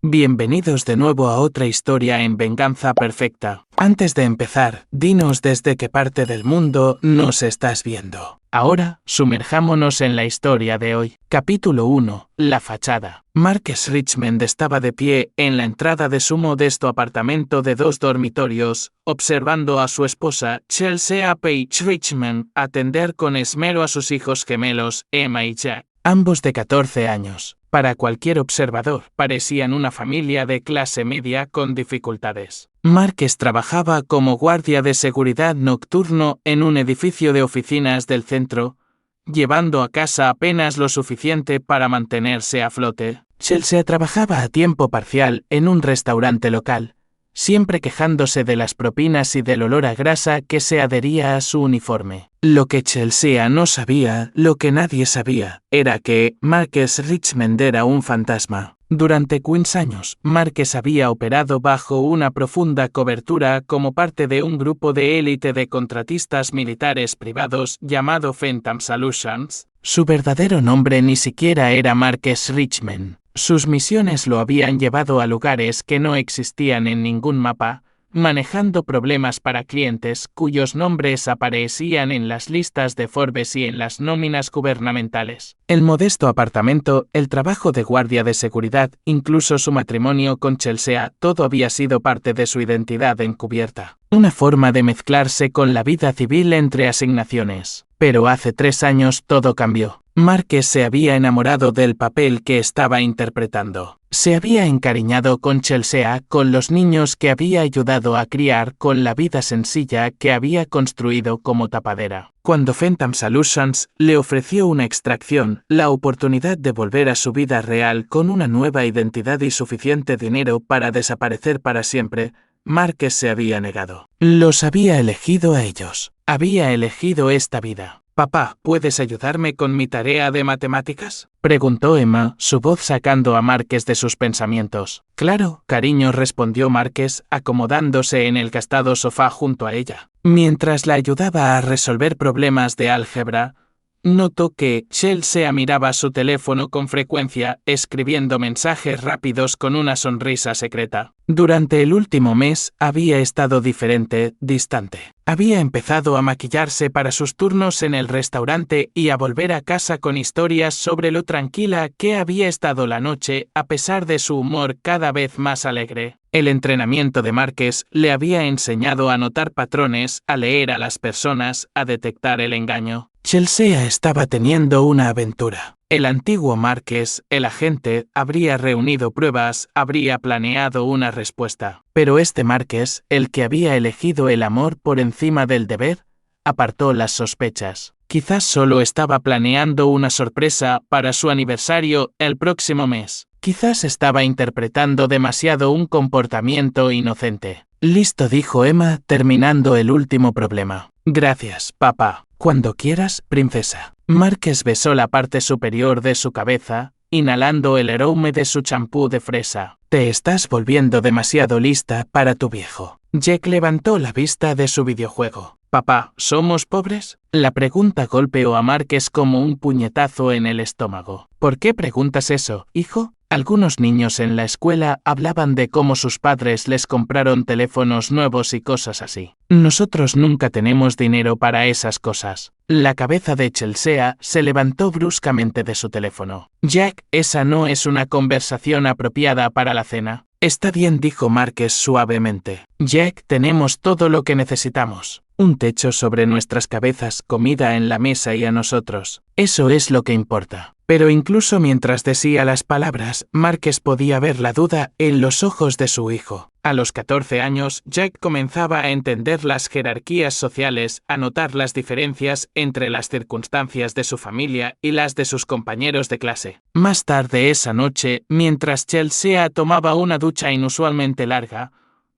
Bienvenidos de nuevo a otra historia en Venganza Perfecta. Antes de empezar, dinos desde qué parte del mundo nos estás viendo. Ahora, sumerjámonos en la historia de hoy. Capítulo 1. La fachada. Marques Richmond estaba de pie en la entrada de su modesto apartamento de 2 dormitorios, observando a su esposa, Chelsea Page Richmond, atender con esmero a sus hijos gemelos, Emma y Jack, ambos de 14 años. Para cualquier observador, parecían una familia de clase media con dificultades. Marques trabajaba como guardia de seguridad nocturno en un edificio de oficinas del centro, llevando a casa apenas lo suficiente para mantenerse a flote. Chelsea trabajaba a tiempo parcial en un restaurante local, siempre quejándose de las propinas y del olor a grasa que se adhería a su uniforme. Lo que Chelsea no sabía, lo que nadie sabía, era que Marques Richmond era un fantasma. Durante 15 años, Marques había operado bajo una profunda cobertura como parte de un grupo de élite de contratistas militares privados llamado Phantom Solutions. Su verdadero nombre ni siquiera era Marques Richmond. Sus misiones lo habían llevado a lugares que no existían en ningún mapa, manejando problemas para clientes cuyos nombres aparecían en las listas de Forbes y en las nóminas gubernamentales. El modesto apartamento, el trabajo de guardia de seguridad, incluso su matrimonio con Chelsea, todo había sido parte de su identidad encubierta. Una forma de mezclarse con la vida civil entre asignaciones. Pero hace 3 años todo cambió. Marques se había enamorado del papel que estaba interpretando. Se había encariñado con Chelsea, con los niños que había ayudado a criar, con la vida sencilla que había construido como tapadera. Cuando Phantom Solutions le ofreció una extracción, la oportunidad de volver a su vida real con una nueva identidad y suficiente dinero para desaparecer para siempre, Marques se había negado. Los había elegido a ellos. Había elegido esta vida. «Papá, ¿puedes ayudarme con mi tarea de matemáticas?», preguntó Emma, su voz sacando a Marques de sus pensamientos. «Claro, cariño», respondió Marques, acomodándose en el gastado sofá junto a ella. Mientras la ayudaba a resolver problemas de álgebra, notó que Chelsea miraba su teléfono con frecuencia, escribiendo mensajes rápidos con una sonrisa secreta. Durante el último mes había estado diferente, distante. Había empezado a maquillarse para sus turnos en el restaurante y a volver a casa con historias sobre lo tranquila que había estado la noche, a pesar de su humor cada vez más alegre. El entrenamiento de Marques le había enseñado a notar patrones, a leer a las personas, a detectar el engaño. Chelsea estaba teniendo una aventura. El antiguo Marques, el agente, habría reunido pruebas, habría planeado una respuesta. Pero este Marques, el que había elegido el amor por encima del deber, apartó las sospechas. Quizás solo estaba planeando una sorpresa para su aniversario el próximo mes. Quizás estaba interpretando demasiado un comportamiento inocente. «Listo», dijo Emma, terminando el último problema. «Gracias, papá. Cuando quieras, princesa». Marques besó la parte superior de su cabeza, inhalando el aroma de su champú de fresa. «Te estás volviendo demasiado lista para tu viejo». Jack levantó la vista de su videojuego. «Papá, ¿somos pobres?». La pregunta golpeó a Marques como un puñetazo en el estómago. «¿Por qué preguntas eso, hijo?». Algunos niños en la escuela hablaban de cómo sus padres les compraron teléfonos nuevos y cosas así. «Nosotros nunca tenemos dinero para esas cosas». La cabeza de Chelsea se levantó bruscamente de su teléfono. «Jack, esa no es una conversación apropiada para la cena». «Está bien», dijo Marques suavemente. «Jack, tenemos todo lo que necesitamos. Un techo sobre nuestras cabezas, comida en la mesa y a nosotros. Eso es lo que importa». Pero incluso mientras decía las palabras, Marques podía ver la duda en los ojos de su hijo. A los 14 años, Jack comenzaba a entender las jerarquías sociales, a notar las diferencias entre las circunstancias de su familia y las de sus compañeros de clase. Más tarde esa noche, mientras Chelsea tomaba una ducha inusualmente larga,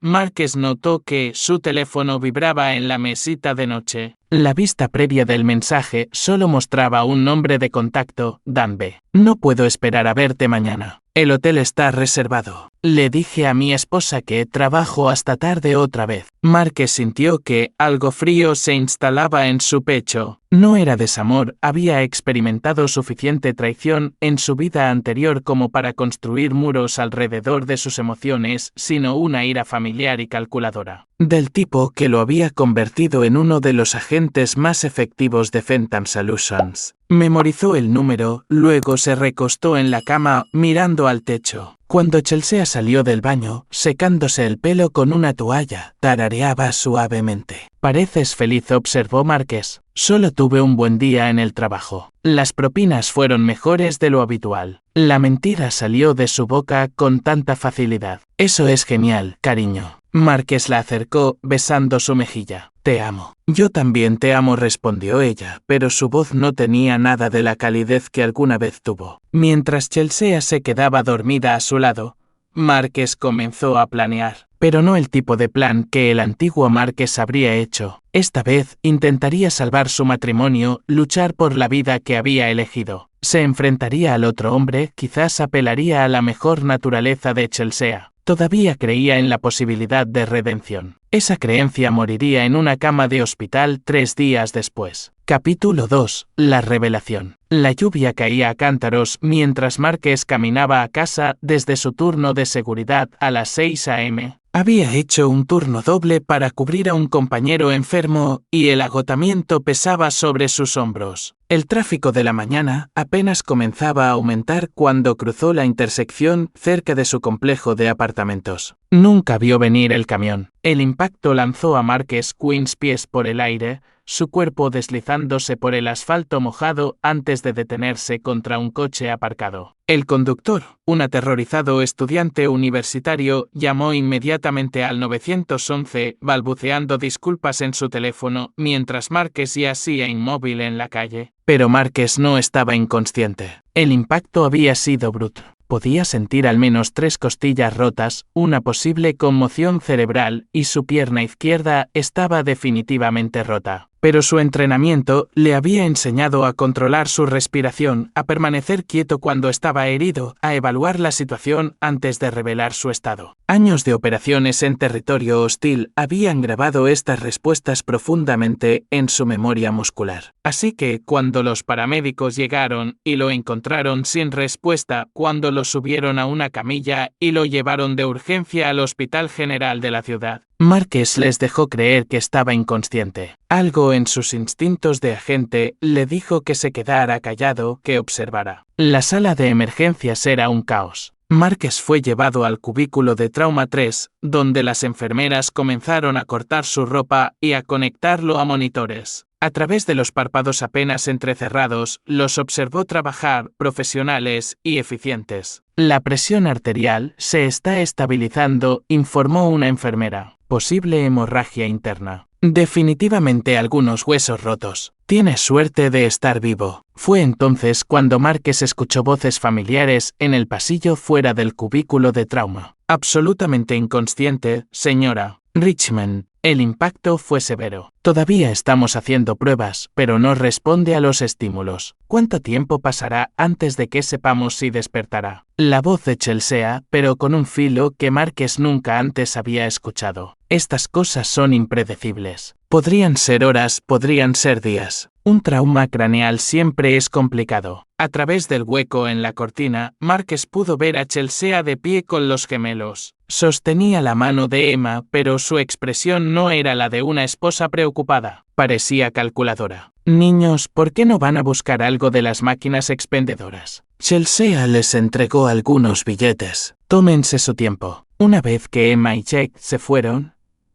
Marques notó que su teléfono vibraba en la mesita de noche. La vista previa del mensaje solo mostraba un nombre de contacto, Dan B. «No puedo esperar a verte mañana. El hotel está reservado». Le dije a mi esposa que trabajo hasta tarde otra vez. Marques sintió que algo frío se instalaba en su pecho. No era desamor, había experimentado suficiente traición en su vida anterior como para construir muros alrededor de sus emociones, sino una ira familiar y calculadora, del tipo que lo había convertido en uno de los agentes más efectivos de Fenton Solutions. Memorizó el número, luego se recostó en la cama, mirando al techo. Cuando Chelsea salió del baño, secándose el pelo con una toalla, tarareaba suavemente. «Pareces feliz», observó Marques. «Solo tuve un buen día en el trabajo. Las propinas fueron mejores de lo habitual». La mentira salió de su boca con tanta facilidad. «Eso es genial, cariño». Marques la acercó, besando su mejilla. «Te amo». «Yo también te amo», respondió ella, pero su voz no tenía nada de la calidez que alguna vez tuvo. Mientras Chelsea se quedaba dormida a su lado, Marques comenzó a planear, pero no el tipo de plan que el antiguo Marques habría hecho. Esta vez intentaría salvar su matrimonio, luchar por la vida que había elegido. Se enfrentaría al otro hombre, quizás apelaría a la mejor naturaleza de Chelsea. Todavía creía en la posibilidad de redención. Esa creencia moriría en una cama de hospital 3 días después. Capítulo 2. La revelación. La lluvia caía a cántaros mientras Marques caminaba a casa desde su turno de seguridad a las 6 a.m. Había hecho un turno doble para cubrir a un compañero enfermo y el agotamiento pesaba sobre sus hombros. El tráfico de la mañana apenas comenzaba a aumentar cuando cruzó la intersección cerca de su complejo de apartamentos. Nunca vio venir el camión. El impacto lanzó a Marques Queens pies por el aire, su cuerpo deslizándose por el asfalto mojado antes de detenerse contra un coche aparcado. El conductor, un aterrorizado estudiante universitario, llamó inmediatamente al 911, balbuceando disculpas en su teléfono, mientras Marques yacía inmóvil en la calle. Pero Marques no estaba inconsciente. El impacto había sido brutal. Podía sentir al menos 3 costillas rotas, una posible conmoción cerebral, y su pierna izquierda estaba definitivamente rota. Pero su entrenamiento le había enseñado a controlar su respiración, a permanecer quieto cuando estaba herido, a evaluar la situación antes de revelar su estado. Años de operaciones en territorio hostil habían grabado estas respuestas profundamente en su memoria muscular. Así que, cuando los paramédicos llegaron y lo encontraron sin respuesta, cuando lo subieron a una camilla y lo llevaron de urgencia al Hospital General de la ciudad, Marques les dejó creer que estaba inconsciente. Algo en sus instintos de agente le dijo que se quedara callado, que observara. La sala de emergencias era un caos. Marques fue llevado al cubículo de trauma 3, donde las enfermeras comenzaron a cortar su ropa y a conectarlo a monitores. A través de los párpados apenas entrecerrados, los observó trabajar, profesionales y eficientes. La presión arterial se está estabilizando, informó una enfermera. Posible hemorragia interna. Definitivamente algunos huesos rotos. Tienes suerte de estar vivo. Fue entonces cuando Marques escuchó voces familiares en el pasillo fuera del cubículo de trauma. Absolutamente inconsciente, señora Richmond. El impacto fue severo. Todavía estamos haciendo pruebas, pero no responde a los estímulos. ¿Cuánto tiempo pasará antes de que sepamos si despertará? La voz de Chelsea, pero con un filo que Marques nunca antes había escuchado. Estas cosas son impredecibles. Podrían ser horas, podrían ser días. Un trauma craneal siempre es complicado. A través del hueco en la cortina, Marques pudo ver a Chelsea de pie con los gemelos. Sostenía la mano de Emma, pero su expresión no era la de una esposa preocupada. Parecía calculadora. Niños, ¿por qué no van a buscar algo de las máquinas expendedoras? Chelsea les entregó algunos billetes. Tómense su tiempo. Una vez que Emma y Jake se fueron,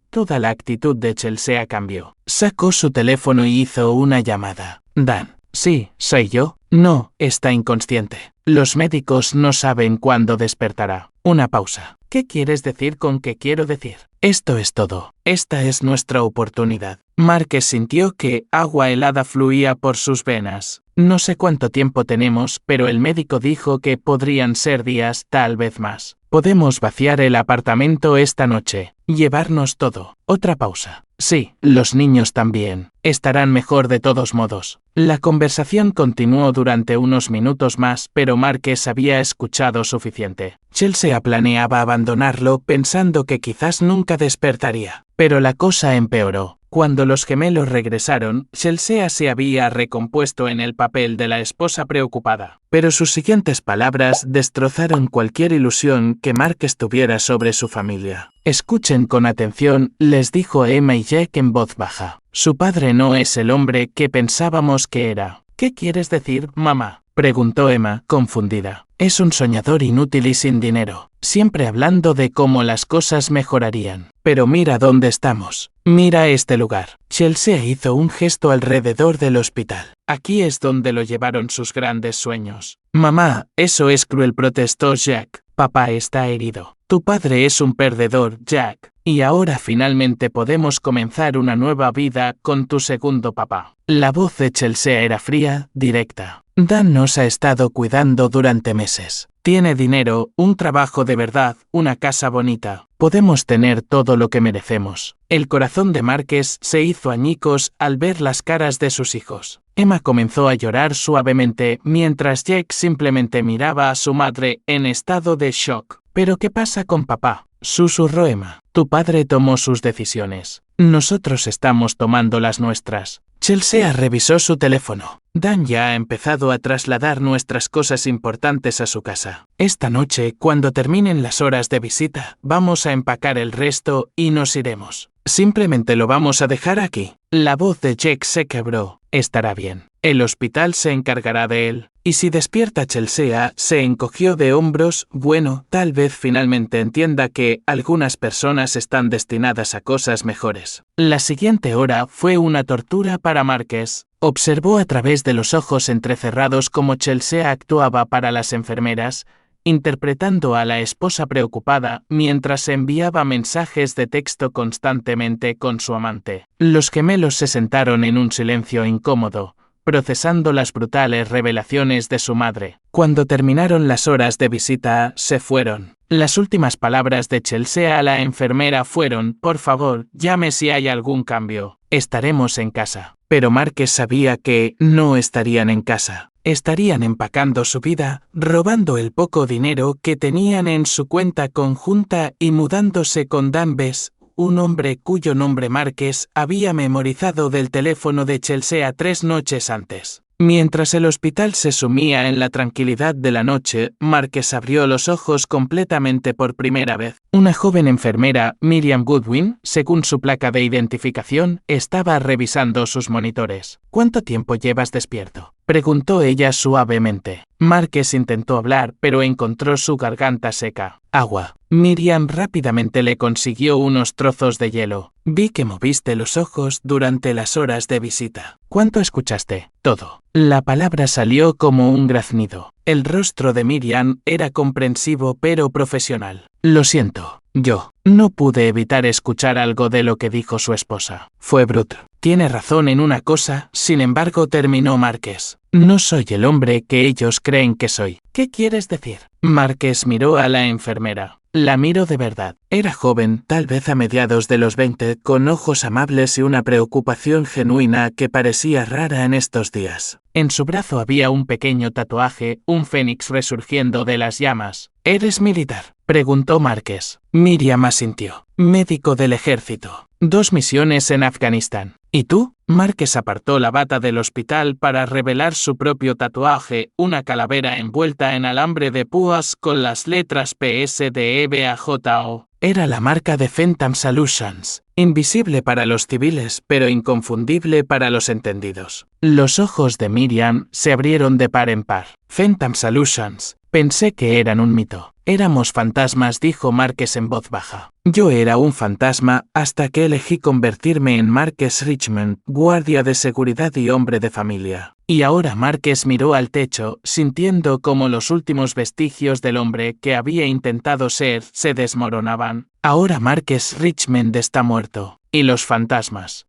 toda la actitud de Chelsea cambió. Sacó su teléfono y hizo una llamada. Dan. Sí, soy yo. No, está inconsciente. Los médicos no saben cuándo despertará. Una pausa. ¿Qué quieres decir con qué quiero decir? Esto es todo. Esta es nuestra oportunidad. Marques sintió que agua helada fluía por sus venas. No sé cuánto tiempo tenemos, pero el médico dijo que podrían ser días, tal vez más. Podemos vaciar el apartamento esta noche. Llevarnos todo. Otra pausa. Sí, los niños también. Estarán mejor de todos modos. La conversación continuó durante unos minutos más, pero Marques había escuchado suficiente. Chelsea planeaba abandonarlo pensando que quizás nunca despertaría. Pero la cosa empeoró. Cuando los gemelos regresaron, Chelsea se había recompuesto en el papel de la esposa preocupada. Pero sus siguientes palabras destrozaron cualquier ilusión que Marques tuviera sobre su familia. Escuchen con atención, les dijo Emma y Jack en voz baja. Su padre no es el hombre que pensábamos que era. ¿Qué quieres decir, mamá?, preguntó Emma, confundida. Es un soñador inútil y sin dinero, siempre hablando de cómo las cosas mejorarían. Pero mira dónde estamos. Mira este lugar. Chelsea hizo un gesto alrededor del hospital. Aquí es donde lo llevaron sus grandes sueños. Mamá, eso es cruel, protestó Jack. Papá está herido. Tu padre es un perdedor, Jack. Y ahora finalmente podemos comenzar una nueva vida con tu segundo papá. La voz de Chelsea era fría, directa. Dan nos ha estado cuidando durante meses. Tiene dinero, un trabajo de verdad, una casa bonita. Podemos tener todo lo que merecemos. El corazón de Marques se hizo añicos al ver las caras de sus hijos. Emma comenzó a llorar suavemente mientras Jack simplemente miraba a su madre en estado de shock. ¿Pero qué pasa con papá?, susurró Emma. Tu padre tomó sus decisiones. Nosotros estamos tomando las nuestras. Chelsea revisó su teléfono. Dan ya ha empezado a trasladar nuestras cosas importantes a su casa. Esta noche, cuando terminen las horas de visita, vamos a empacar el resto y nos iremos. Simplemente lo vamos a dejar aquí. La voz de Jack se quebró. Estará bien. El hospital se encargará de él. Y si despierta, Chelsea se encogió de hombros. Bueno, tal vez finalmente entienda que algunas personas están destinadas a cosas mejores. La siguiente hora fue una tortura para Marques. Observó a través de los ojos entrecerrados cómo Chelsea actuaba para las enfermeras, interpretando a la esposa preocupada mientras enviaba mensajes de texto constantemente con su amante. Los gemelos se sentaron en un silencio incómodo, procesando las brutales revelaciones de su madre. Cuando terminaron las horas de visita, se fueron. Las últimas palabras de Chelsea a la enfermera fueron: por favor, llame si hay algún cambio. Estaremos en casa. Pero Marques sabía que no estarían en casa. Estarían empacando su vida, robando el poco dinero que tenían en su cuenta conjunta y mudándose con Dan Bess, un hombre cuyo nombre Marques había memorizado del teléfono de Chelsea 3 noches antes. Mientras el hospital se sumía en la tranquilidad de la noche, Marques abrió los ojos completamente por primera vez. Una joven enfermera, Miriam Goodwin, según su placa de identificación, estaba revisando sus monitores. ¿Cuánto tiempo llevas despierto?, preguntó ella suavemente. Marques intentó hablar, pero encontró su garganta seca. Agua. Miriam rápidamente le consiguió unos trozos de hielo. Vi que moviste los ojos durante las horas de visita. ¿Cuánto escuchaste? Todo. La palabra salió como un graznido. El rostro de Miriam era comprensivo pero profesional. Lo siento. Yo no pude evitar escuchar algo de lo que dijo su esposa. Fue bruto. Tiene razón en una cosa, sin embargo, terminó Marques. No soy el hombre que ellos creen que soy. ¿Qué quieres decir? Marques miró a la enfermera. La miró de verdad. Era joven, tal vez a mediados de los 20, con ojos amables y una preocupación genuina que parecía rara en estos días. En su brazo había un pequeño tatuaje, un fénix resurgiendo de las llamas. ¿Eres militar?, preguntó Marques. Miriam asintió. Médico del ejército. 2 misiones en Afganistán. ¿Y tú? Marques apartó la bata del hospital para revelar su propio tatuaje, una calavera envuelta en alambre de púas con las letras PSDEBAJO. Era la marca de Phantom Solutions, invisible para los civiles pero inconfundible para los entendidos. Los ojos de Miriam se abrieron de par en par. Phantom Solutions. Pensé que eran un mito. Éramos fantasmas, dijo Marques en voz baja. Yo era un fantasma hasta que elegí convertirme en Marques Richmond, guardia de seguridad y hombre de familia. Y ahora Marques miró al techo, sintiendo cómo los últimos vestigios del hombre que había intentado ser se desmoronaban. Ahora Marques Richmond está muerto. Y los fantasmas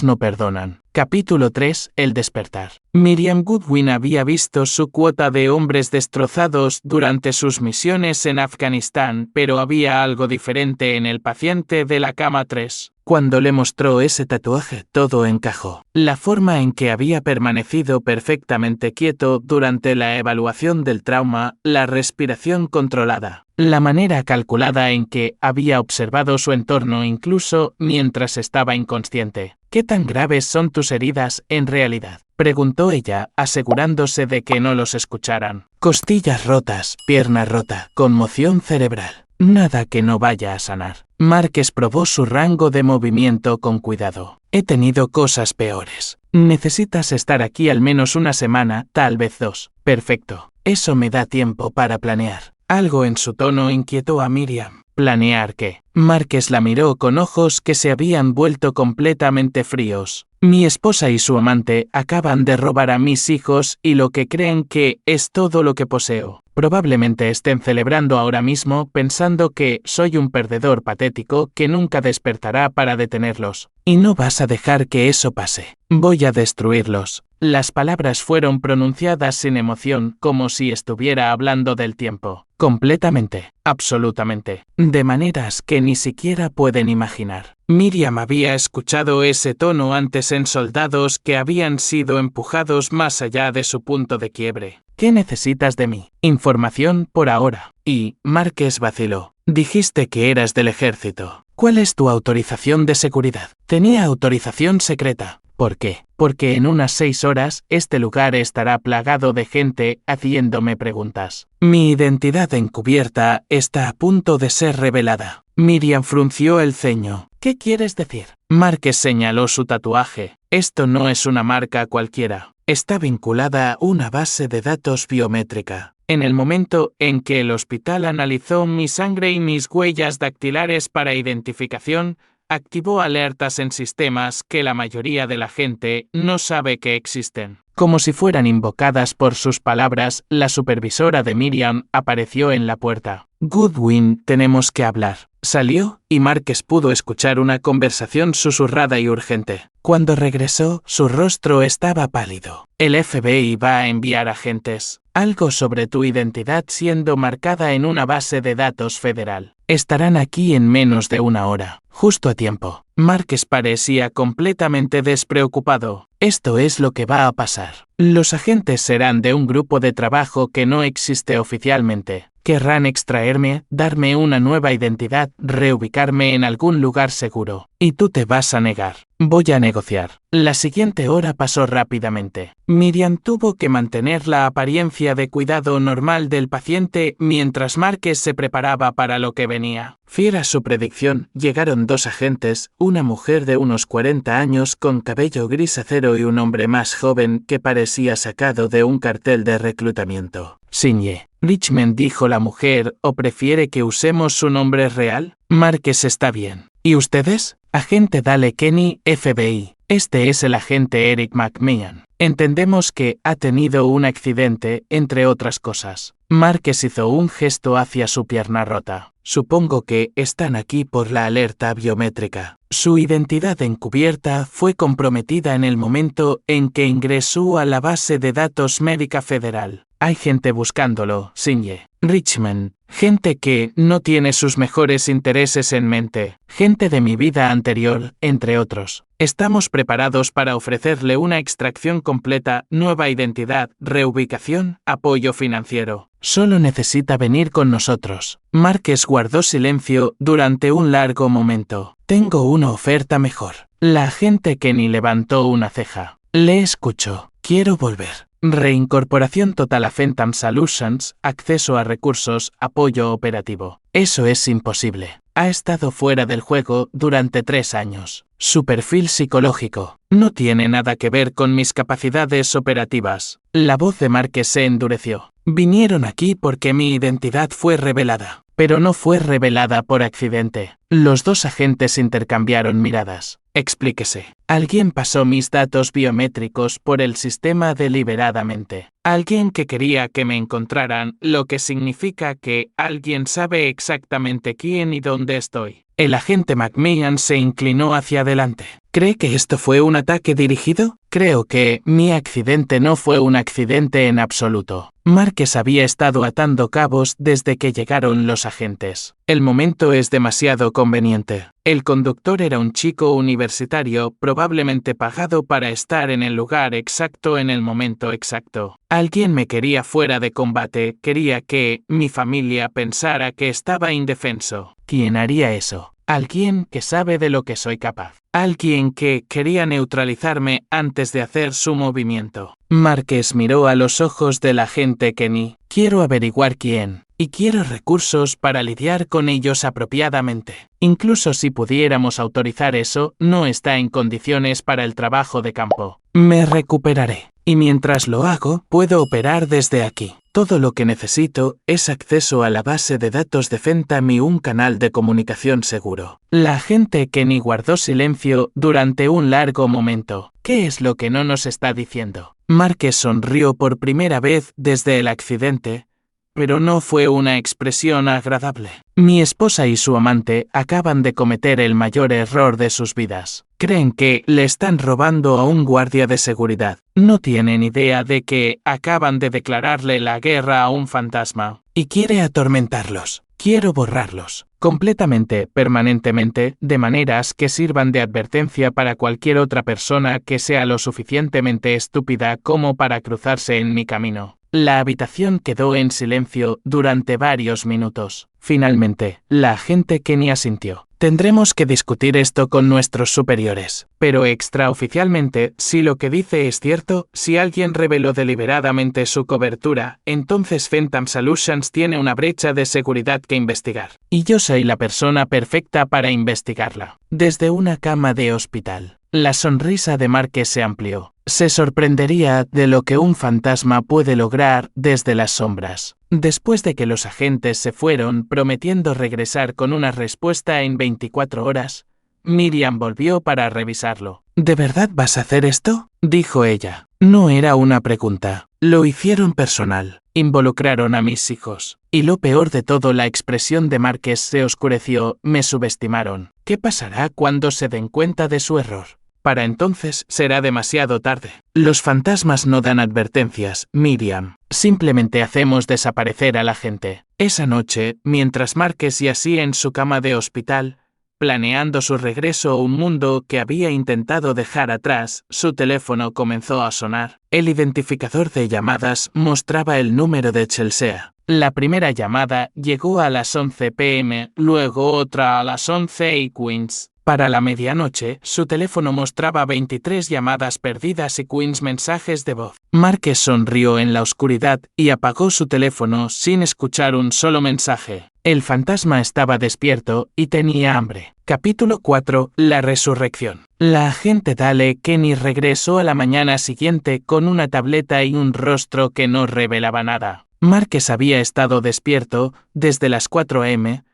no perdonan. Capítulo 3. El despertar. Miriam Goodwin había visto su cuota de hombres destrozados durante sus misiones en Afganistán, pero había algo diferente en el paciente de la cama 3. Cuando le mostró ese tatuaje, todo encajó. La forma en que había permanecido perfectamente quieto durante la evaluación del trauma, la respiración controlada, la manera calculada en que había observado su entorno incluso mientras estaba inconsciente. ¿Qué tan graves son tus heridas en realidad?, preguntó ella, asegurándose de que no los escucharan. Costillas rotas, pierna rota, conmoción cerebral. Nada que no vaya a sanar. Márquez probó su rango de movimiento con cuidado. He tenido cosas peores. Necesitas estar aquí al menos una semana, tal vez 2. Perfecto. Eso me da tiempo para planear. Algo en su tono inquietó a Miriam. ¿Planear qué? Márquez la miró con ojos que se habían vuelto completamente fríos. Mi esposa y su amante acaban de robar a mis hijos y lo que creen que es todo lo que poseo. Probablemente estén celebrando ahora mismo pensando que soy un perdedor patético que nunca despertará para detenerlos. Y no vas a dejar que eso pase. Voy a destruirlos. Las palabras fueron pronunciadas sin emoción, como si estuviera hablando del tiempo. Completamente, absolutamente, de maneras que ni siquiera pueden imaginar. Miriam había escuchado ese tono antes en soldados que habían sido empujados más allá de su punto de quiebre. ¿Qué necesitas de mí? Información por ahora. Y Márquez vaciló. Dijiste que eras del ejército. ¿Cuál es tu autorización de seguridad? Tenía autorización secreta. ¿Por qué? Porque en unas 6 horas este lugar estará plagado de gente haciéndome preguntas. Mi identidad encubierta está a punto de ser revelada. Miriam frunció el ceño. ¿Qué quieres decir? Márquez señaló su tatuaje. Esto no es una marca cualquiera. Está vinculada a una base de datos biométrica. En el momento en que el hospital analizó mi sangre y mis huellas dactilares para identificación, activó alertas en sistemas que la mayoría de la gente no sabe que existen. Como si fueran invocadas por sus palabras, la supervisora de Miriam apareció en la puerta. Goodwin, tenemos que hablar. Salió, y Márquez pudo escuchar una conversación susurrada y urgente. Cuando regresó, su rostro estaba pálido. El FBI va a enviar agentes. Algo sobre tu identidad siendo marcada en una base de datos federal. Estarán aquí en menos de 1 hora. Justo a tiempo. Márquez parecía completamente despreocupado. Esto es lo que va a pasar. Los agentes serán de un grupo de trabajo que no existe oficialmente. Querrán extraerme, darme una nueva identidad, reubicarme en algún lugar seguro. Y tú te vas a negar. Voy a negociar. La siguiente hora pasó rápidamente. Miriam tuvo que mantener la apariencia de cuidado normal del paciente mientras Márquez se preparaba para lo que venía. Fiel a su predicción, llegaron 2 agentes, una mujer de unos 40 años con cabello gris acero y un hombre más joven que parecía sacado de un cartel de reclutamiento. Sinye. Richmond, dijo la mujer, ¿o prefiere que usemos su nombre real? Márquez está bien. ¿Y ustedes? Agente Dale Kenny, FBI. Este es el agente Eric McMahon. Entendemos que ha tenido un accidente, entre otras cosas. Márquez hizo un gesto hacia su pierna rota. Supongo que están aquí por la alerta biométrica. Su identidad encubierta fue comprometida en el momento en que ingresó a la base de datos médica federal. Hay gente buscándolo, Sinye. Richmond. Gente que no tiene sus mejores intereses en mente. Gente de mi vida anterior, entre otros. Estamos preparados para ofrecerle una extracción completa, nueva identidad, reubicación, apoyo financiero. Solo necesita venir con nosotros. Márquez guardó silencio durante un largo momento. Tengo una oferta mejor. La agente Kenny levantó una ceja. Le escucho. Quiero volver. Reincorporación total a Phantom Solutions, acceso a recursos, apoyo operativo. Eso es imposible. Ha estado fuera del juego durante 3 años. Su perfil psicológico no tiene nada que ver con mis capacidades operativas. La voz de Márquez se endureció. Vinieron aquí porque mi identidad fue revelada, pero no fue revelada por accidente. Los 2 agentes intercambiaron miradas. Explíquese. Alguien pasó mis datos biométricos por el sistema deliberadamente. Alguien que quería que me encontraran, lo que significa que alguien sabe exactamente quién y dónde estoy. El agente McMahon se inclinó hacia adelante. ¿Cree que esto fue un ataque dirigido? Creo que mi accidente no fue un accidente en absoluto. Marques había estado atando cabos desde que llegaron los agentes. El momento es demasiado conveniente. El conductor era un chico universitario, probablemente pagado para estar en el lugar exacto en el momento exacto. Alguien me quería fuera de combate, quería que mi familia pensara que estaba indefenso. ¿Quién haría eso? Alguien que sabe de lo que soy capaz. Alguien que quería neutralizarme antes de hacer su movimiento. Marques miró a los ojos del agente Kenny. Quiero averiguar quién, y quiero recursos para lidiar con ellos apropiadamente. Incluso si pudiéramos autorizar eso, no está en condiciones para el trabajo de campo. Me recuperaré. Y mientras lo hago, puedo operar desde aquí. Todo lo que necesito es acceso a la base de datos de Fentam y un canal de comunicación seguro. La agente Kenny guardó silencio durante un largo momento. ¿Qué es lo que no nos está diciendo? Marques sonrió por primera vez desde el accidente, pero no fue una expresión agradable. Mi esposa y su amante acaban de cometer el mayor error de sus vidas. Creen que le están robando a un guardia de seguridad. No tienen idea de que acaban de declararle la guerra a un fantasma. Y quiere atormentarlos. Quiero borrarlos. Completamente, permanentemente, de maneras que sirvan de advertencia para cualquier otra persona que sea lo suficientemente estúpida como para cruzarse en mi camino. La habitación quedó en silencio durante varios minutos. Finalmente, la agente Kenny asintió. Tendremos que discutir esto con nuestros superiores. Pero extraoficialmente, si lo que dice es cierto, si alguien reveló deliberadamente su cobertura, entonces Fentam Solutions tiene una brecha de seguridad que investigar. Y yo soy la persona perfecta para investigarla. Desde una cama de hospital. La sonrisa de Marques se amplió. Se sorprendería de lo que un fantasma puede lograr desde las sombras. Después de que los agentes se fueron prometiendo regresar con una respuesta en 24 horas, Miriam volvió para revisarlo. ¿De verdad vas a hacer esto?, dijo ella. No era una pregunta. Lo hicieron personal. Involucraron a mis hijos. Y lo peor de todo, la expresión de Marques se oscureció. Me subestimaron. ¿Qué pasará cuando se den cuenta de su error? Para entonces será demasiado tarde. Los fantasmas no dan advertencias, Miriam. Simplemente hacemos desaparecer a la gente. Esa noche, mientras Marques yacía en su cama de hospital, planeando su regreso a un mundo que había intentado dejar atrás, su teléfono comenzó a sonar. El identificador de llamadas mostraba el número de Chelsea. La primera llamada llegó a las 11 p.m., luego otra a las 11 y Queens. Para la medianoche, su teléfono mostraba 23 llamadas perdidas y 15 mensajes de voz. Marques sonrió en la oscuridad y apagó su teléfono sin escuchar un solo mensaje. El fantasma estaba despierto y tenía hambre. Capítulo 4. La resurrección. La agente Dale Kenny regresó a la mañana siguiente con una tableta y un rostro que no revelaba nada. Marques había estado despierto desde las 4 a.m.,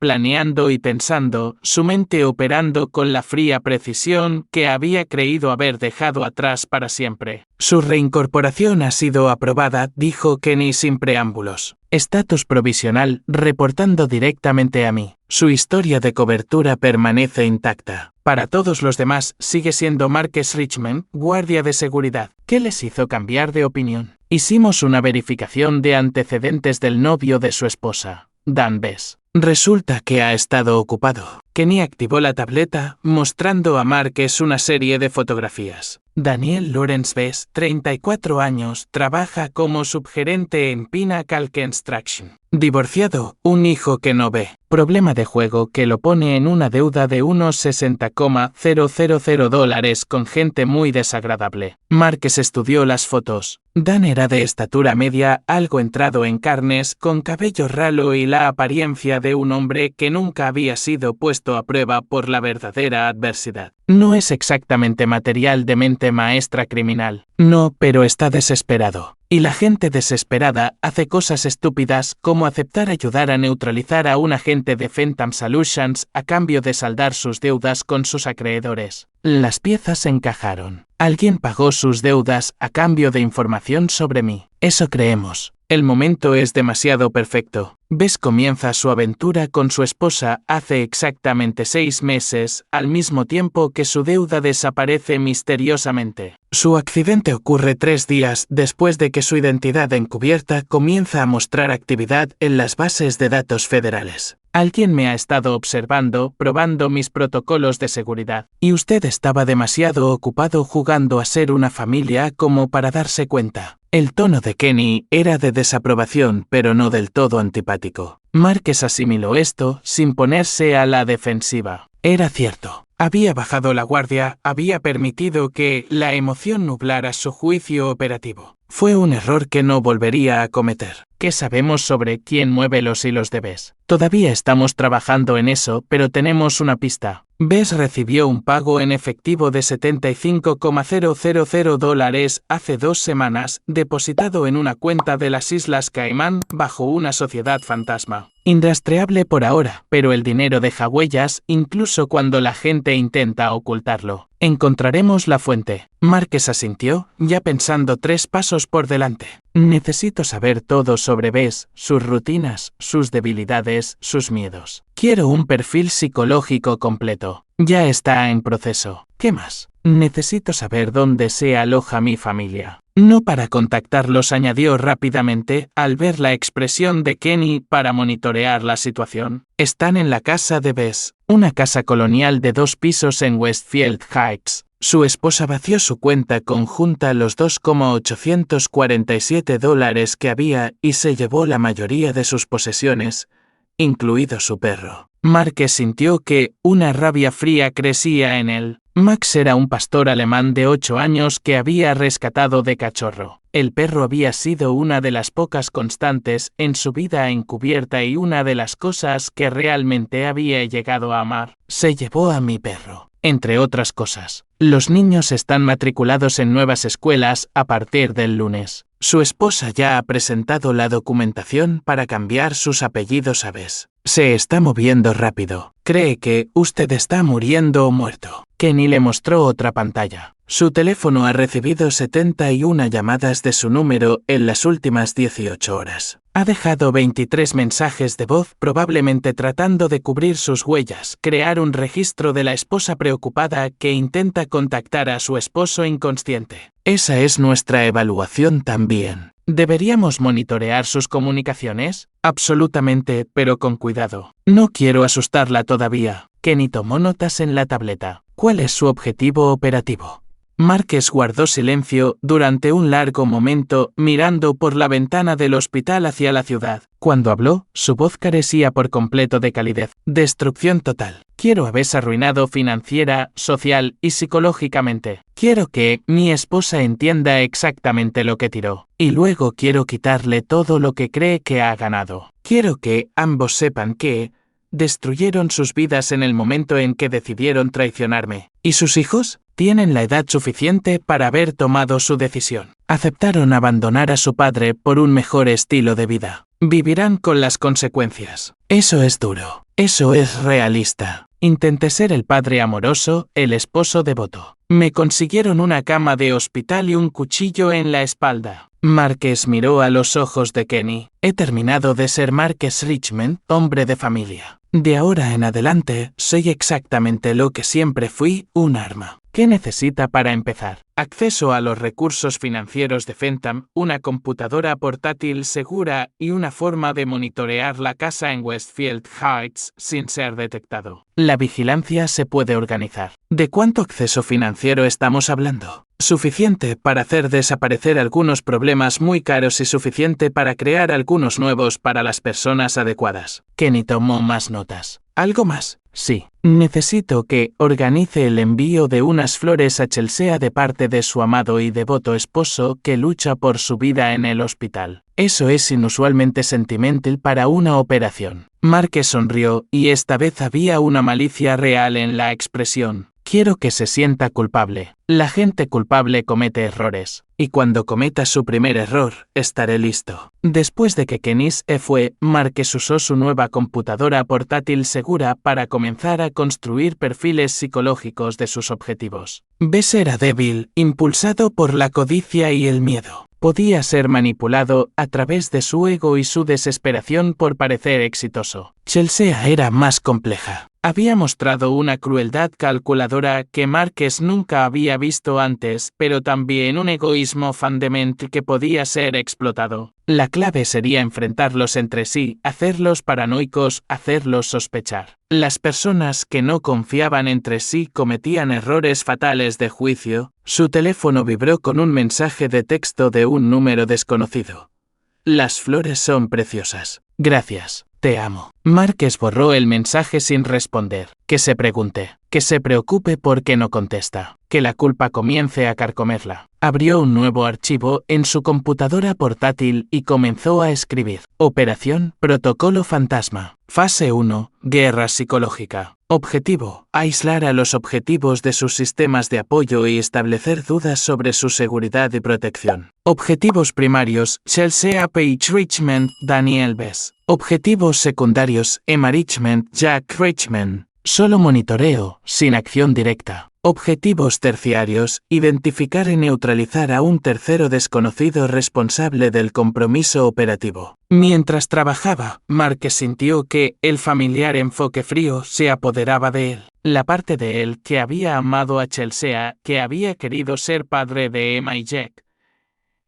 planeando y pensando, su mente operando con la fría precisión que había creído haber dejado atrás para siempre. Su reincorporación ha sido aprobada, dijo Kenny sin preámbulos. Estatus provisional, reportando directamente a mí. Su historia de cobertura permanece intacta. Para todos los demás, sigue siendo Marques Richmond, guardia de seguridad. ¿Qué les hizo cambiar de opinión? Hicimos una verificación de antecedentes del novio de su esposa, Dan Bess. Resulta que ha estado ocupado. Kenny activó la tableta, mostrando a Marques una serie de fotografías. Daniel Lawrence Bess, 34 años, trabaja como subgerente en Pinnacle Construction. Divorciado, un hijo que no ve. Problema de juego que lo pone en una deuda de unos $60,000 con gente muy desagradable. Marques estudió las fotos. Dan era de estatura media, algo entrado en carnes, con cabello ralo y la apariencia de un hombre que nunca había sido puesto a prueba por la verdadera adversidad. No es exactamente material de mente maestra criminal. No, pero está desesperado. Y la gente desesperada hace cosas estúpidas como aceptar ayudar a neutralizar a un agente de Fentam Solutions a cambio de saldar sus deudas con sus acreedores. Las piezas encajaron. Alguien pagó sus deudas a cambio de información sobre mí. Eso creemos. El momento es demasiado perfecto. Bess comienza su aventura con su esposa hace exactamente 6 meses, al mismo tiempo que su deuda desaparece misteriosamente. Su accidente ocurre 3 días después de que su identidad encubierta comienza a mostrar actividad en las bases de datos federales. Alguien me ha estado observando, probando mis protocolos de seguridad, y usted estaba demasiado ocupado jugando a ser una familia como para darse cuenta. El tono de Kenny era de desaprobación, pero no del todo antipático. Marques asimiló esto sin ponerse a la defensiva. Era cierto. Había bajado la guardia, había permitido que la emoción nublara su juicio operativo. Fue un error que no volvería a cometer. ¿Qué sabemos sobre quién mueve los hilos de Bess? Todavía estamos trabajando en eso, pero tenemos una pista. Bess recibió un pago en efectivo de $75,000 hace 2 semanas, depositado en una cuenta de las Islas Caimán bajo una sociedad fantasma. Inrastreable por ahora, pero el dinero deja huellas incluso cuando la gente intenta ocultarlo. Encontraremos la fuente. Marques asintió, ya pensando 3 pasos por delante. Necesito saber todo sobre Bess, sus rutinas, sus debilidades, sus miedos. Quiero un perfil psicológico completo. Ya está en proceso. ¿Qué más? Necesito saber dónde se aloja mi familia. No para contactarlos, añadió rápidamente al ver la expresión de Kenny para monitorear la situación. Están en la casa de Bess, una casa colonial de 2 pisos en Westfield Heights. Su esposa vació su cuenta conjunta los $2,847 que había y se llevó la mayoría de sus posesiones, incluido su perro. Marques sintió que una rabia fría crecía en él. Max era un pastor alemán de 8 años que había rescatado de cachorro. El perro había sido una de las pocas constantes en su vida encubierta y una de las cosas que realmente había llegado a amar. Se llevó a mi perro. Entre otras cosas, los niños están matriculados en nuevas escuelas a partir del lunes. Su esposa ya ha presentado la documentación para cambiar sus apellidos a Bess. Se está moviendo rápido. Cree que usted está muriendo o muerto. Kenny le mostró otra pantalla. Su teléfono ha recibido 71 llamadas de su número en las últimas 18 horas. Ha dejado 23 mensajes de voz, probablemente tratando de cubrir sus huellas, crear un registro de la esposa preocupada que intenta contactar a su esposo inconsciente. Esa es nuestra evaluación también. ¿Deberíamos monitorear sus comunicaciones? Absolutamente, pero con cuidado. No quiero asustarla todavía. Kenny tomó notas en la tableta. ¿Cuál es su objetivo operativo? Marques guardó silencio durante un largo momento, mirando por la ventana del hospital hacia la ciudad. Cuando habló, su voz carecía por completo de calidez. Destrucción total. Quiero haber arruinado financiera, social y psicológicamente. Quiero que mi esposa entienda exactamente lo que tiró. Y luego quiero quitarle todo lo que cree que ha ganado. Quiero que ambos sepan que destruyeron sus vidas en el momento en que decidieron traicionarme. ¿Y sus hijos? Tienen la edad suficiente para haber tomado su decisión. Aceptaron abandonar a su padre por un mejor estilo de vida. Vivirán con las consecuencias. Eso es duro. Eso es realista. Intenté ser el padre amoroso, el esposo devoto. Me consiguieron una cama de hospital y un cuchillo en la espalda. Marques miró a los ojos de Kenny. He terminado de ser Marques Richmond, hombre de familia. De ahora en adelante, soy exactamente lo que siempre fui, un arma. ¿Qué necesita para empezar? Acceso a los recursos financieros de Fentham, una computadora portátil segura y una forma de monitorear la casa en Westfield Heights sin ser detectado. La vigilancia se puede organizar. ¿De cuánto acceso financiero estamos hablando? Suficiente para hacer desaparecer algunos problemas muy caros y suficiente para crear algunos nuevos para las personas adecuadas. Kenny tomó más notas. ¿Algo más? Sí. Necesito que organice el envío de unas flores a Chelsea de parte de su amado y devoto esposo que lucha por su vida en el hospital. Eso es inusualmente sentimental para una operación. Marques sonrió y esta vez había una malicia real en la expresión. Quiero que se sienta culpable. La gente culpable comete errores. Y cuando cometa su primer error, estaré listo. Después de que Kenny se fue, Marques usó su nueva computadora portátil segura para comenzar a construir perfiles psicológicos de sus objetivos. Bess era débil, impulsado por la codicia y el miedo. Podía ser manipulado a través de su ego y su desesperación por parecer exitoso. Chelsea era más compleja. Había mostrado una crueldad calculadora que Marques nunca había visto antes, pero también un egoísmo fundamental que podía ser explotado. La clave sería enfrentarlos entre sí, hacerlos paranoicos, hacerlos sospechar. Las personas que no confiaban entre sí cometían errores fatales de juicio. Su teléfono vibró con un mensaje de texto de un número desconocido. Las flores son preciosas. Gracias. Te amo. Marques borró el mensaje sin responder. Que se pregunte. Que se preocupe porque no contesta. Que la culpa comience a carcomerla. Abrió un nuevo archivo en su computadora portátil y comenzó a escribir. Operación Protocolo Fantasma. Fase 1. Guerra psicológica. Objetivo: aislar a los objetivos de sus sistemas de apoyo y establecer dudas sobre su seguridad y protección. Objetivos primarios: Chelsea Page Richmond, Daniel Bess. Objetivos secundarios: Emma Richmond, Jack Richmond. Solo monitoreo, sin acción directa. Objetivos terciarios: identificar y neutralizar a un tercero desconocido responsable del compromiso operativo. Mientras trabajaba, Marques sintió que el familiar enfoque frío se apoderaba de él. La parte de él que había amado a Chelsea, que había querido ser padre de Emma y Jack,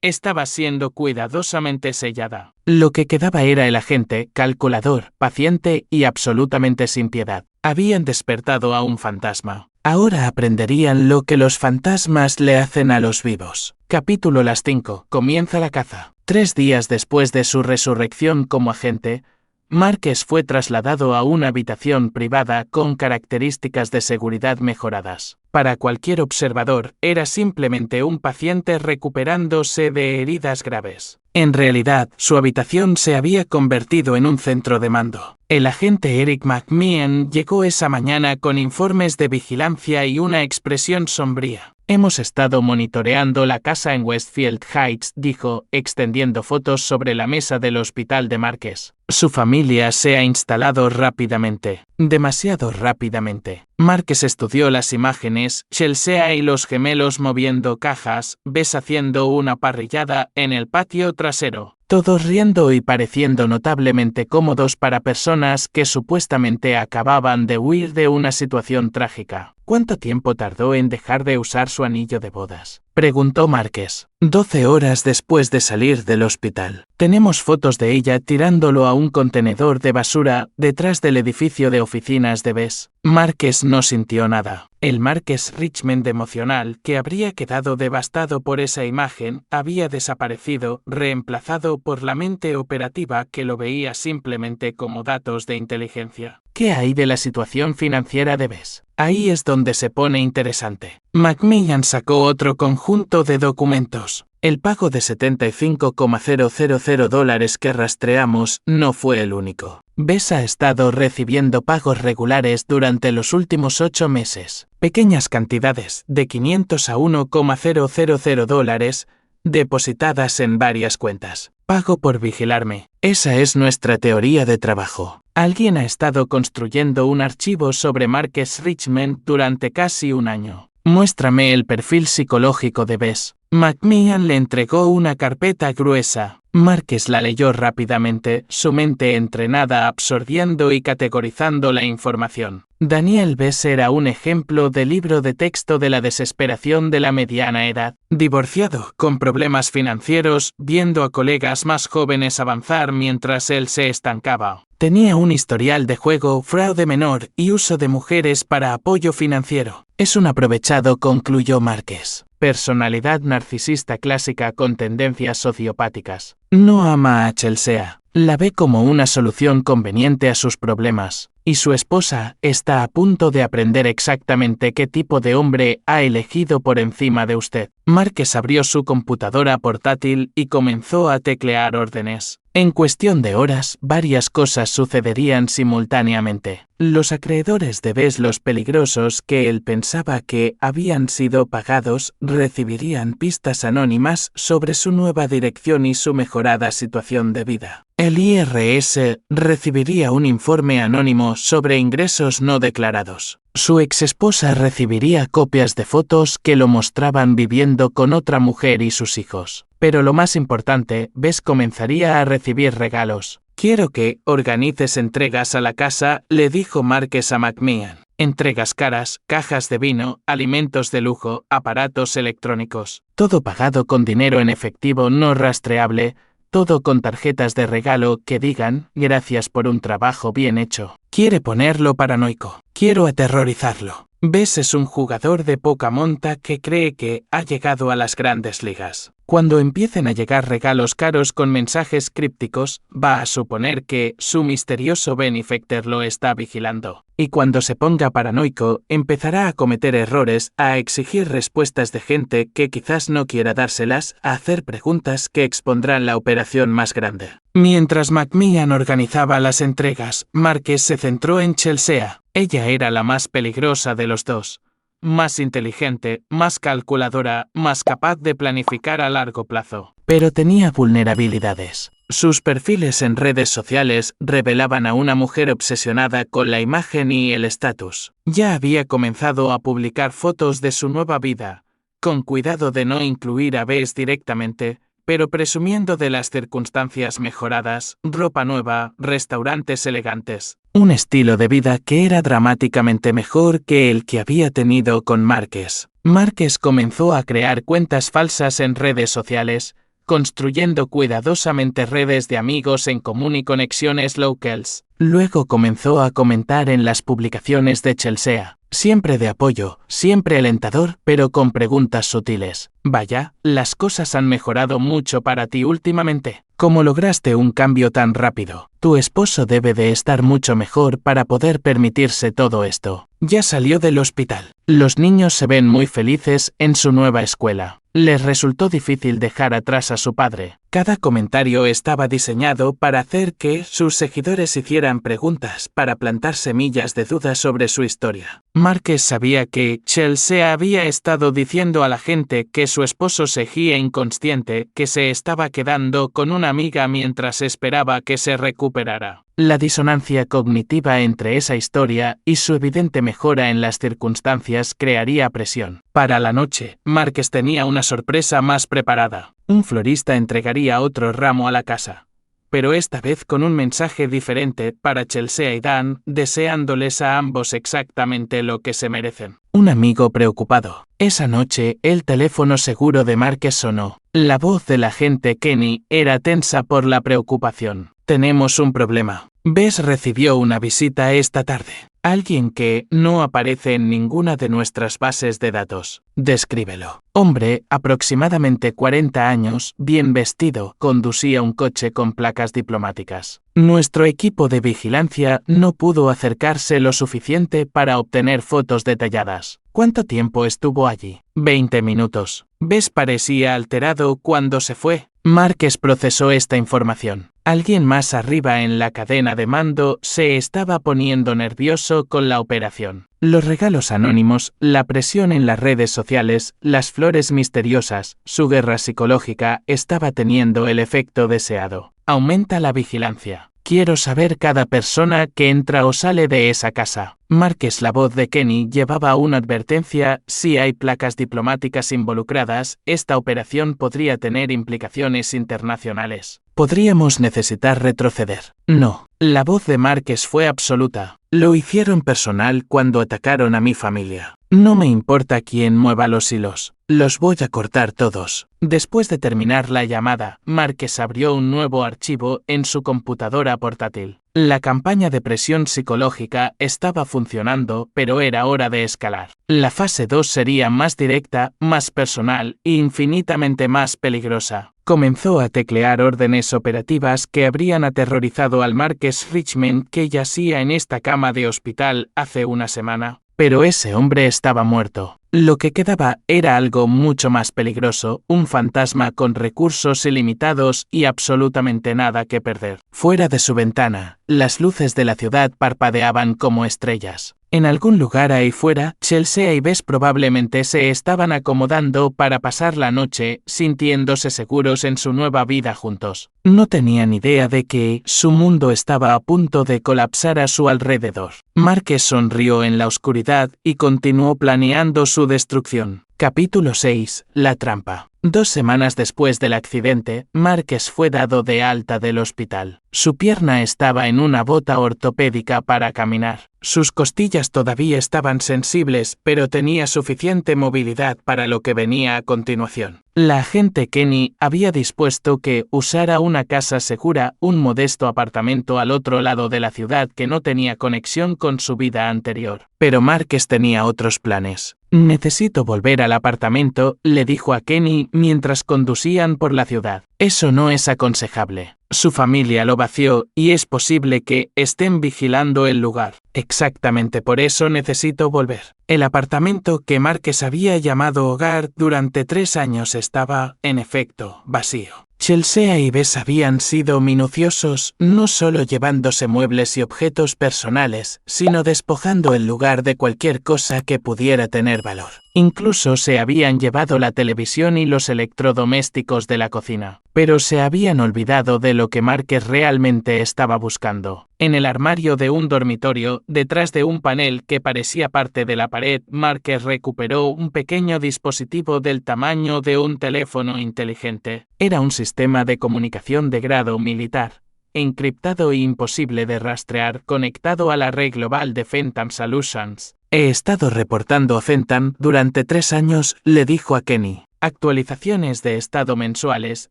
estaba siendo cuidadosamente sellada. Lo que quedaba era el agente, calculador, paciente y absolutamente sin piedad. Habían despertado a un fantasma. Ahora aprenderían lo que los fantasmas le hacen a los vivos. Capítulo las 5. Comienza la caza. 3 días después de su resurrección como agente, Marques fue trasladado a una habitación privada con características de seguridad mejoradas. Para cualquier observador, era simplemente un paciente recuperándose de heridas graves. En realidad, su habitación se había convertido en un centro de mando. El agente Eric McMahon llegó esa mañana con informes de vigilancia y una expresión sombría. Hemos estado monitoreando la casa en Westfield Heights, dijo, extendiendo fotos sobre la mesa del hospital de Marques. Su familia se ha instalado rápidamente. Demasiado rápidamente. Marques estudió las imágenes, Chelsea y los gemelos moviendo cajas, Bess haciendo una parrillada en el patio trasero. Todos riendo y pareciendo notablemente cómodos para personas que supuestamente acababan de huir de una situación trágica. ¿Cuánto tiempo tardó en dejar de usar su anillo de bodas?, preguntó Marques. 12 horas después de salir del hospital. Tenemos fotos de ella tirándolo a un contenedor de basura detrás del edificio de oficinas de Bess. Marques no sintió nada. El Marques Richmond emocional, que habría quedado devastado por esa imagen, había desaparecido, reemplazado por la mente operativa que lo veía simplemente como datos de inteligencia. ¿Qué hay de la situación financiera de Bess? Ahí es donde se pone interesante. McMahon sacó otro conjunto de documentos. El pago de $75,000 que rastreamos no fue el único. Bess ha estado recibiendo pagos regulares durante los últimos 8 meses. Pequeñas cantidades, de $500 a $1,000, depositadas en varias cuentas. Pago por vigilarme. Esa es nuestra teoría de trabajo. Alguien ha estado construyendo un archivo sobre Marques Richmond durante casi un año. Muéstrame el perfil psicológico de Bess. McMahon le entregó una carpeta gruesa. Marques la leyó rápidamente, su mente entrenada absorbiendo y categorizando la información. Daniel Bess era un ejemplo de libro de texto de la desesperación de la mediana edad. Divorciado, con problemas financieros, viendo a colegas más jóvenes avanzar mientras él se estancaba. Tenía un historial de juego, fraude menor y uso de mujeres para apoyo financiero. Es un aprovechado, concluyó Marques. Personalidad narcisista clásica con tendencias sociopáticas. No ama a Chelsea. La ve como una solución conveniente a sus problemas. Y su esposa está a punto de aprender exactamente qué tipo de hombre ha elegido por encima de usted. Marques abrió su computadora portátil y comenzó a teclear órdenes. En cuestión de horas, varias cosas sucederían simultáneamente. Los acreedores de Bess, los peligrosos que él pensaba que habían sido pagados, recibirían pistas anónimas sobre su nueva dirección y su mejorada situación de vida. El IRS recibiría un informe anónimo sobre ingresos no declarados. Su exesposa recibiría copias de fotos que lo mostraban viviendo con otra mujer y sus hijos. Pero lo más importante, Bess comenzaría a recibir regalos. Quiero que organices entregas a la casa, le dijo Marques a McMahon. Entregas caras, cajas de vino, alimentos de lujo, aparatos electrónicos. Todo pagado con dinero en efectivo no rastreable, todo con tarjetas de regalo que digan, gracias por un trabajo bien hecho. Quiere ponerlo paranoico. Quiero aterrorizarlo. Bess es un jugador de poca monta que cree que ha llegado a las grandes ligas. Cuando empiecen a llegar regalos caros con mensajes crípticos, va a suponer que su misterioso benefactor lo está vigilando. Y cuando se ponga paranoico, empezará a cometer errores, a exigir respuestas de gente que quizás no quiera dárselas, a hacer preguntas que expondrán la operación más grande. Mientras McMahon organizaba las entregas, Marques se centró en Chelsea. Ella era la más peligrosa de los dos. Más inteligente, más calculadora, más capaz de planificar a largo plazo. Pero tenía vulnerabilidades. Sus perfiles en redes sociales revelaban a una mujer obsesionada con la imagen y el estatus. Ya había comenzado a publicar fotos de su nueva vida, con cuidado de no incluir a Bess directamente, pero presumiendo de las circunstancias mejoradas, ropa nueva, restaurantes elegantes. Un estilo de vida que era dramáticamente mejor que el que había tenido con Marques. Marques comenzó a crear cuentas falsas en redes sociales, construyendo cuidadosamente redes de amigos en común y conexiones locals. Luego comenzó a comentar en las publicaciones de Chelsea. Siempre de apoyo, siempre alentador, pero con preguntas sutiles. Vaya, las cosas han mejorado mucho para ti últimamente. ¿Cómo lograste un cambio tan rápido? Tu esposo debe de estar mucho mejor para poder permitirse todo esto. Ya salió del hospital. Los niños se ven muy felices en su nueva escuela. Les resultó difícil dejar atrás a su padre. Cada comentario estaba diseñado para hacer que sus seguidores hicieran preguntas, para plantar semillas de dudas sobre su historia. Marques sabía que Chelsea había estado diciendo a la gente que su esposo seguía inconsciente, que se estaba quedando con una amiga mientras esperaba que se recuperara. La disonancia cognitiva entre esa historia y su evidente mejora en las circunstancias crearía presión. Para la noche, Marques tenía una sorpresa más preparada. Un florista entregaría otro ramo a la casa. Pero esta vez con un mensaje diferente para Chelsea y Dan, deseándoles a ambos exactamente lo que se merecen. Un amigo preocupado. Esa noche, el teléfono seguro de Marques sonó. La voz del agente Kenny era tensa por la preocupación. Tenemos un problema. Bess recibió una visita esta tarde. Alguien que no aparece en ninguna de nuestras bases de datos. Descríbelo. Hombre, aproximadamente 40 años, bien vestido, conducía un coche con placas diplomáticas. Nuestro equipo de vigilancia no pudo acercarse lo suficiente para obtener fotos detalladas. ¿Cuánto tiempo estuvo allí? 20 minutos. Bess parecía alterado cuando se fue. Marques procesó esta información. Alguien más arriba en la cadena de mando se estaba poniendo nervioso con la operación. Los regalos anónimos, la presión en las redes sociales, las flores misteriosas, su guerra psicológica estaba teniendo el efecto deseado. Aumenta la vigilancia. Quiero saber cada persona que entra o sale de esa casa. Marques, la voz de Kenny, llevaba una advertencia: si hay placas diplomáticas involucradas, esta operación podría tener implicaciones internacionales. Podríamos necesitar retroceder. No. La voz de Marques fue absoluta. Lo hicieron personal cuando atacaron a mi familia. No me importa quién mueva los hilos. Los voy a cortar todos. Después de terminar la llamada, Marques abrió un nuevo archivo en su computadora portátil. La campaña de presión psicológica estaba funcionando, pero era hora de escalar. La fase 2 sería más directa, más personal e infinitamente más peligrosa. Comenzó a teclear órdenes operativas que habrían aterrorizado al Marques Richmond, que yacía en esta cama de hospital hace una semana. Pero ese hombre estaba muerto. Lo que quedaba era algo mucho más peligroso, un fantasma con recursos ilimitados y absolutamente nada que perder. Fuera de su ventana, las luces de la ciudad parpadeaban como estrellas. En algún lugar ahí fuera, Chelsea y Bess probablemente se estaban acomodando para pasar la noche, sintiéndose seguros en su nueva vida juntos. No tenían idea de que su mundo estaba a punto de colapsar a su alrededor. Marques sonrió en la oscuridad y continuó planeando su destrucción. Capítulo 6. La trampa. 2 semanas después del accidente, Marques fue dado de alta del hospital. Su pierna estaba en una bota ortopédica para caminar. Sus costillas todavía estaban sensibles, pero tenía suficiente movilidad para lo que venía a continuación. La agente Kenny había dispuesto que usara una casa segura, un modesto apartamento al otro lado de la ciudad que no tenía conexión con su vida anterior. Pero Marques tenía otros planes. Necesito volver al apartamento, le dijo a Kenny mientras conducían por la ciudad. Eso no es aconsejable. Su familia lo vació y es posible que estén vigilando el lugar. Exactamente por eso necesito volver. El apartamento que Marques había llamado hogar durante 3 años estaba, en efecto, vacío. Chelsea y Bess habían sido minuciosos, no solo llevándose muebles y objetos personales, sino despojando el lugar de cualquier cosa que pudiera tener valor. Incluso se habían llevado la televisión y los electrodomésticos de la cocina. Pero se habían olvidado de lo que Marques realmente estaba buscando. En el armario de un dormitorio, detrás de un panel que parecía parte de la pared, Marques recuperó un pequeño dispositivo del tamaño de un teléfono inteligente. Era un sistema de comunicación de grado militar, encriptado e imposible de rastrear, conectado a la red global de Fenton Solutions. He estado reportando a Fenton durante 3 años, le dijo a Kenny. Actualizaciones de estado mensuales,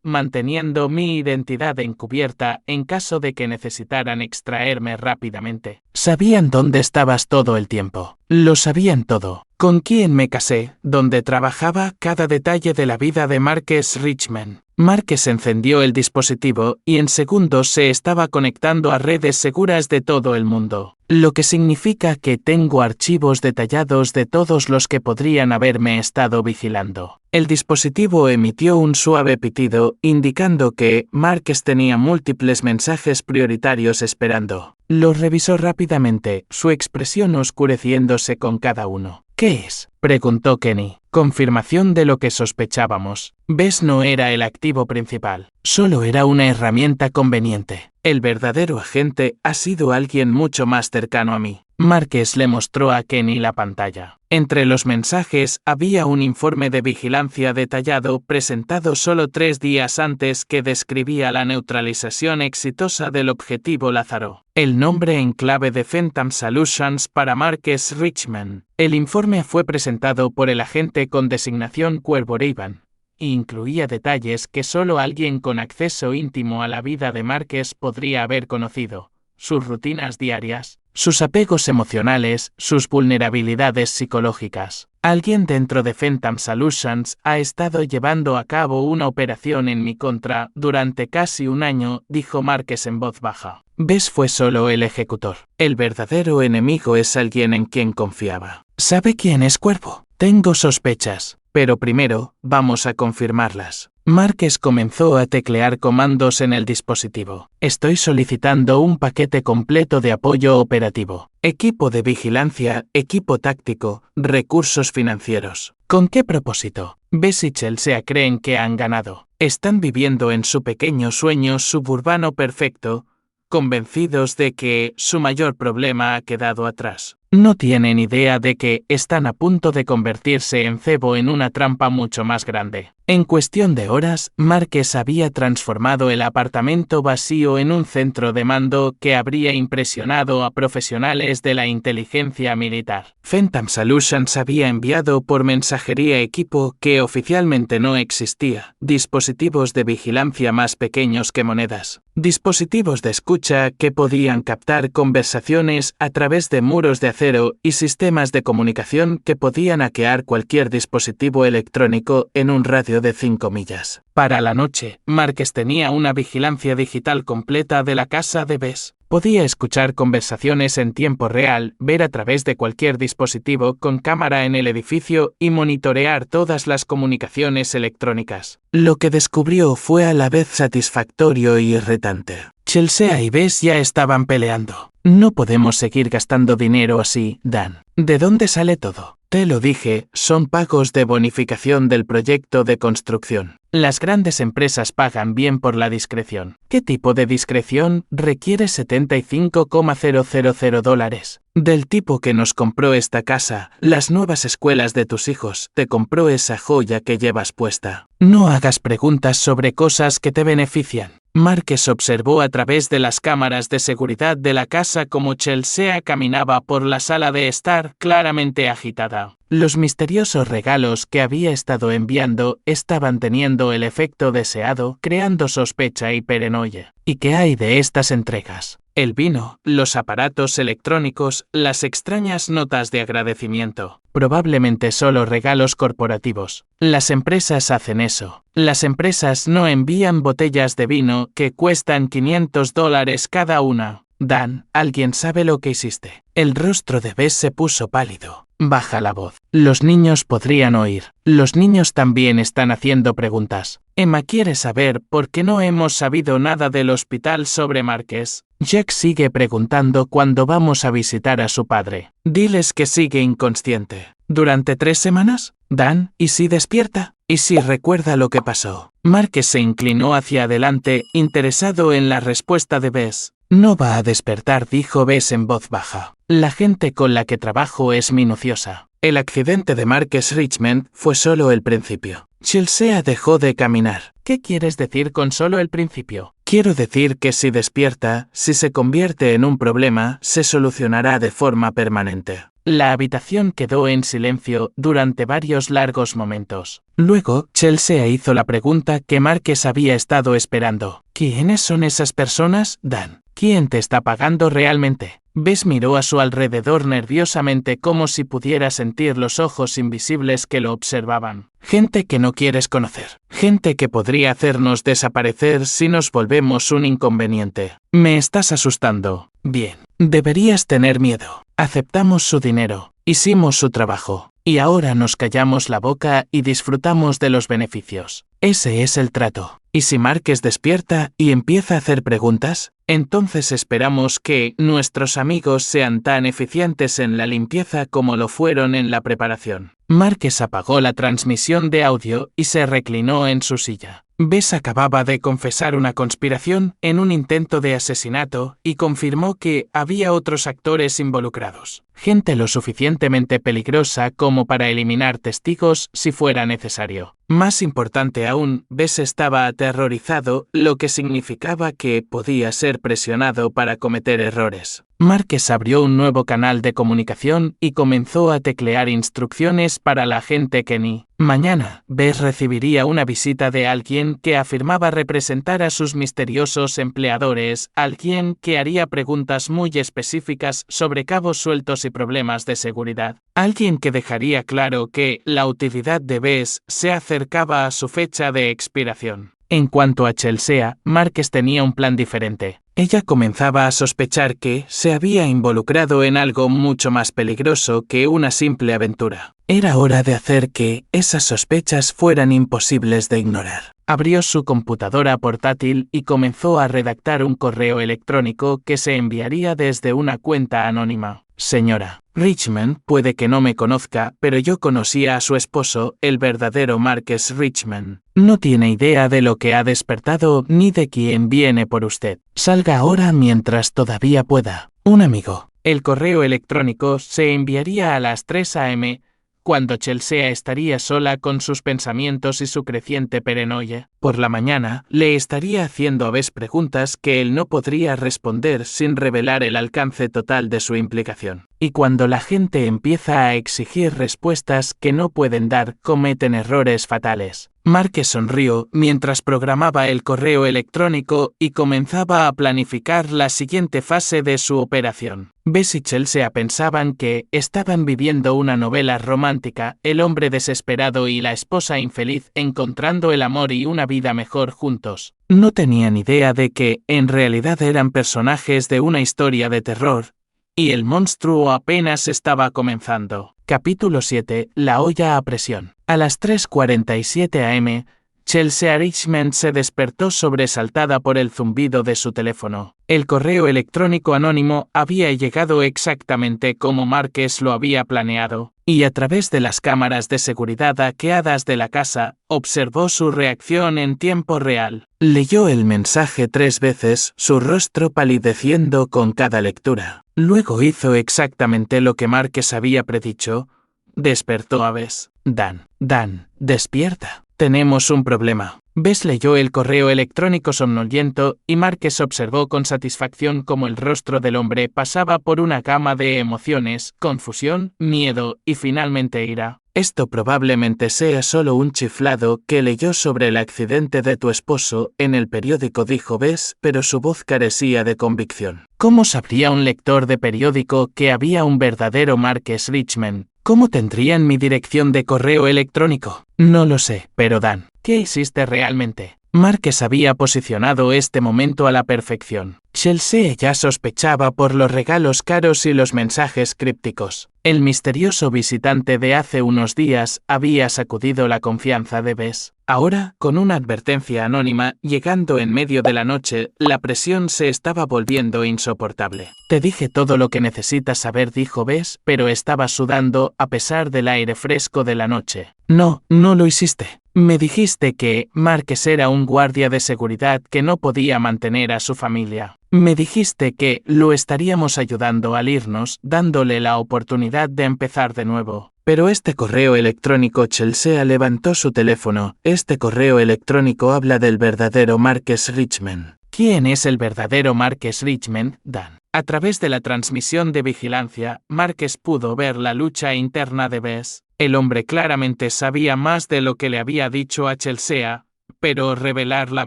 manteniendo mi identidad encubierta en caso de que necesitaran extraerme rápidamente. Sabían dónde estabas todo el tiempo. Lo sabían todo. Con quién me casé, dónde trabajaba, cada detalle de la vida de Marques Richmond. Marques encendió el dispositivo y en segundos se estaba conectando a redes seguras de todo el mundo. Lo que significa que tengo archivos detallados de todos los que podrían haberme estado vigilando. El dispositivo emitió un suave pitido, indicando que Marques tenía múltiples mensajes prioritarios esperando. Los revisó rápidamente, su expresión oscureciéndose con cada uno. ¿Qué es?, preguntó Kenny. Confirmación de lo que sospechábamos. Bess no era el activo principal, solo era una herramienta conveniente. El verdadero agente ha sido alguien mucho más cercano a mí. Marques le mostró a Kenny la pantalla. Entre los mensajes había un informe de vigilancia detallado presentado solo 3 días antes que describía la neutralización exitosa del objetivo Lázaro. El nombre en clave de Fenton Solutions para Marques Richmond. El informe fue presentado por el agente con designación Cuervo Raven e incluía detalles que solo alguien con acceso íntimo a la vida de Marques podría haber conocido. Sus rutinas diarias, sus apegos emocionales, sus vulnerabilidades psicológicas. Alguien dentro de Fenton Solutions ha estado llevando a cabo una operación en mi contra durante casi 1 año, dijo Marques en voz baja. Bess fue solo el ejecutor. El verdadero enemigo es alguien en quien confiaba. ¿Sabe quién es Cuervo? Tengo sospechas, pero primero, vamos a confirmarlas. Marques comenzó a teclear comandos en el dispositivo. Estoy solicitando un paquete completo de apoyo operativo. Equipo de vigilancia, equipo táctico, recursos financieros. ¿Con qué propósito? Bess y Chelsea creen que han ganado. Están viviendo en su pequeño sueño suburbano perfecto, convencidos de que su mayor problema ha quedado atrás. No tienen idea de que están a punto de convertirse en cebo en una trampa mucho más grande. En cuestión de horas, Marques había transformado el apartamento vacío en un centro de mando que habría impresionado a profesionales de la inteligencia militar. Fenton Solutions había enviado por mensajería equipo que oficialmente no existía, dispositivos de vigilancia más pequeños que monedas. Dispositivos de escucha que podían captar conversaciones a través de muros de acero y sistemas de comunicación que podían hackear cualquier dispositivo electrónico en un radio de 5 millas. Para la noche, Marques tenía una vigilancia digital completa de la casa de Bess. Podía escuchar conversaciones en tiempo real, ver a través de cualquier dispositivo con cámara en el edificio y monitorear todas las comunicaciones electrónicas. Lo que descubrió fue a la vez satisfactorio y irritante. Chelsea y Bess ya estaban peleando. No podemos seguir gastando dinero así, Dan. ¿De dónde sale todo? Te lo dije, son pagos de bonificación del proyecto de construcción. Las grandes empresas pagan bien por la discreción. ¿Qué tipo de discreción requiere $75,000? Del tipo que nos compró esta casa, las nuevas escuelas de tus hijos, te compró esa joya que llevas puesta. No hagas preguntas sobre cosas que te benefician. Marques observó a través de las cámaras de seguridad de la casa cómo Chelsea caminaba por la sala de estar claramente agitada. Los misteriosos regalos que había estado enviando estaban teniendo el efecto deseado, creando sospecha y paranoia. ¿Y qué hay de estas entregas? El vino, los aparatos electrónicos, las extrañas notas de agradecimiento. Probablemente solo regalos corporativos. Las empresas hacen eso. Las empresas no envían botellas de vino que cuestan $500 cada una. Dan, ¿alguien sabe lo que hiciste? El rostro de Bess se puso pálido. Baja la voz. Los niños podrían oír. Los niños también están haciendo preguntas. Emma quiere saber por qué no hemos sabido nada del hospital sobre Marques. Jack sigue preguntando cuándo vamos a visitar a su padre. Diles que sigue inconsciente. ¿Durante 3 semanas? Dan, ¿y si despierta? ¿Y si recuerda lo que pasó? Marques se inclinó hacia adelante, interesado en la respuesta de Bess. No va a despertar, dijo Bess en voz baja. La gente con la que trabajo es minuciosa. El accidente de Marques Richmond fue solo el principio. Chelsea dejó de caminar. ¿Qué quieres decir con solo el principio? Quiero decir que si despierta, si se convierte en un problema, se solucionará de forma permanente. La habitación quedó en silencio durante varios largos momentos. Luego, Chelsea hizo la pregunta que Marques había estado esperando. ¿Quiénes son esas personas, Dan? ¿Quién te está pagando realmente? Bess miró a su alrededor nerviosamente como si pudiera sentir los ojos invisibles que lo observaban. Gente que no quieres conocer. Gente que podría hacernos desaparecer si nos volvemos un inconveniente. Me estás asustando. Bien. Deberías tener miedo. Aceptamos su dinero. Hicimos su trabajo. Y ahora nos callamos la boca y disfrutamos de los beneficios. Ese es el trato. ¿Y si Marques despierta y empieza a hacer preguntas? Entonces esperamos que nuestros amigos sean tan eficientes en la limpieza como lo fueron en la preparación. Marques apagó la transmisión de audio y se reclinó en su silla. Bess acababa de confesar una conspiración en un intento de asesinato y confirmó que había otros actores involucrados. Gente lo suficientemente peligrosa como para eliminar testigos si fuera necesario. Más importante aún, Bess estaba aterrorizado, lo que significaba que podía ser presionado para cometer errores. Marques abrió un nuevo canal de comunicación y comenzó a teclear instrucciones para la agente Kenny. Mañana, Bess recibiría una visita de alguien que afirmaba representar a sus misteriosos empleadores, alguien que haría preguntas muy específicas sobre cabos sueltos y problemas de seguridad, alguien que dejaría claro que la utilidad de Bess se acercaba a su fecha de expiración. En cuanto a Chelsea, Marques tenía un plan diferente. Ella comenzaba a sospechar que se había involucrado en algo mucho más peligroso que una simple aventura. Era hora de hacer que esas sospechas fueran imposibles de ignorar. Abrió su computadora portátil y comenzó a redactar un correo electrónico que se enviaría desde una cuenta anónima. Señora Richmond, puede que no me conozca, pero yo conocía a su esposo, el verdadero Marques Richmond. No tiene idea de lo que ha despertado ni de quién viene por usted. Salga ahora mientras todavía pueda. Un amigo. El correo electrónico se enviaría a las 3 a.m., cuando Chelsea estaría sola con sus pensamientos y su creciente paranoia. Por la mañana, le estaría haciendo a Bess preguntas que él no podría responder sin revelar el alcance total de su implicación. Y cuando la gente empieza a exigir respuestas que no pueden dar, cometen errores fatales. Marques sonrió mientras programaba el correo electrónico y comenzaba a planificar la siguiente fase de su operación. Bess y Chelsea pensaban que estaban viviendo una novela romántica, el hombre desesperado y la esposa infeliz encontrando el amor y una vida mejor juntos. No tenían idea de que, en realidad, eran personajes de una historia de terror, y el monstruo apenas estaba comenzando. Capítulo 7. La olla a presión. A las 3:47 a.m., Chelsea Richmond se despertó sobresaltada por el zumbido de su teléfono. El correo electrónico anónimo había llegado exactamente como Marques lo había planeado. y a través de las cámaras de seguridad hackeadas de la casa, observó su reacción en tiempo real. Leyó el mensaje 3 veces, su rostro palideciendo con cada lectura. Luego hizo exactamente lo que Marques había predicho. Despertó a Bess. Dan, despierta. Tenemos un problema. Bess leyó el correo electrónico somnoliento y Marques observó con satisfacción cómo el rostro del hombre pasaba por una gama de emociones, confusión, miedo y finalmente ira. Esto probablemente sea solo un chiflado que leyó sobre el accidente de tu esposo en el periódico, dijo Bess, pero su voz carecía de convicción. ¿Cómo sabría un lector de periódico que había un verdadero Marques Richmond? ¿Cómo tendrían mi dirección de correo electrónico? No lo sé, pero Dan, ¿qué hiciste realmente? Marques había posicionado este momento a la perfección. Chelsea ya sospechaba por los regalos caros y los mensajes crípticos. El misterioso visitante de hace unos días había sacudido la confianza de Bess. Ahora, con una advertencia anónima, llegando en medio de la noche, la presión se estaba volviendo insoportable. Te dije todo lo que necesitas saber, dijo Bess, pero estaba sudando a pesar del aire fresco de la noche. No lo hiciste. Me dijiste que Marques era un guardia de seguridad que no podía mantener a su familia. Me dijiste que lo estaríamos ayudando al irnos, dándole la oportunidad de empezar de nuevo. Pero este correo electrónico, Chelsea levantó su teléfono. Este correo electrónico habla del verdadero Marques Richmond. ¿Quién es el verdadero Marques Richmond, Dan? A través de la transmisión de vigilancia, Marques pudo ver la lucha interna de Bess. El hombre claramente sabía más de lo que le había dicho a Chelsea, pero revelar la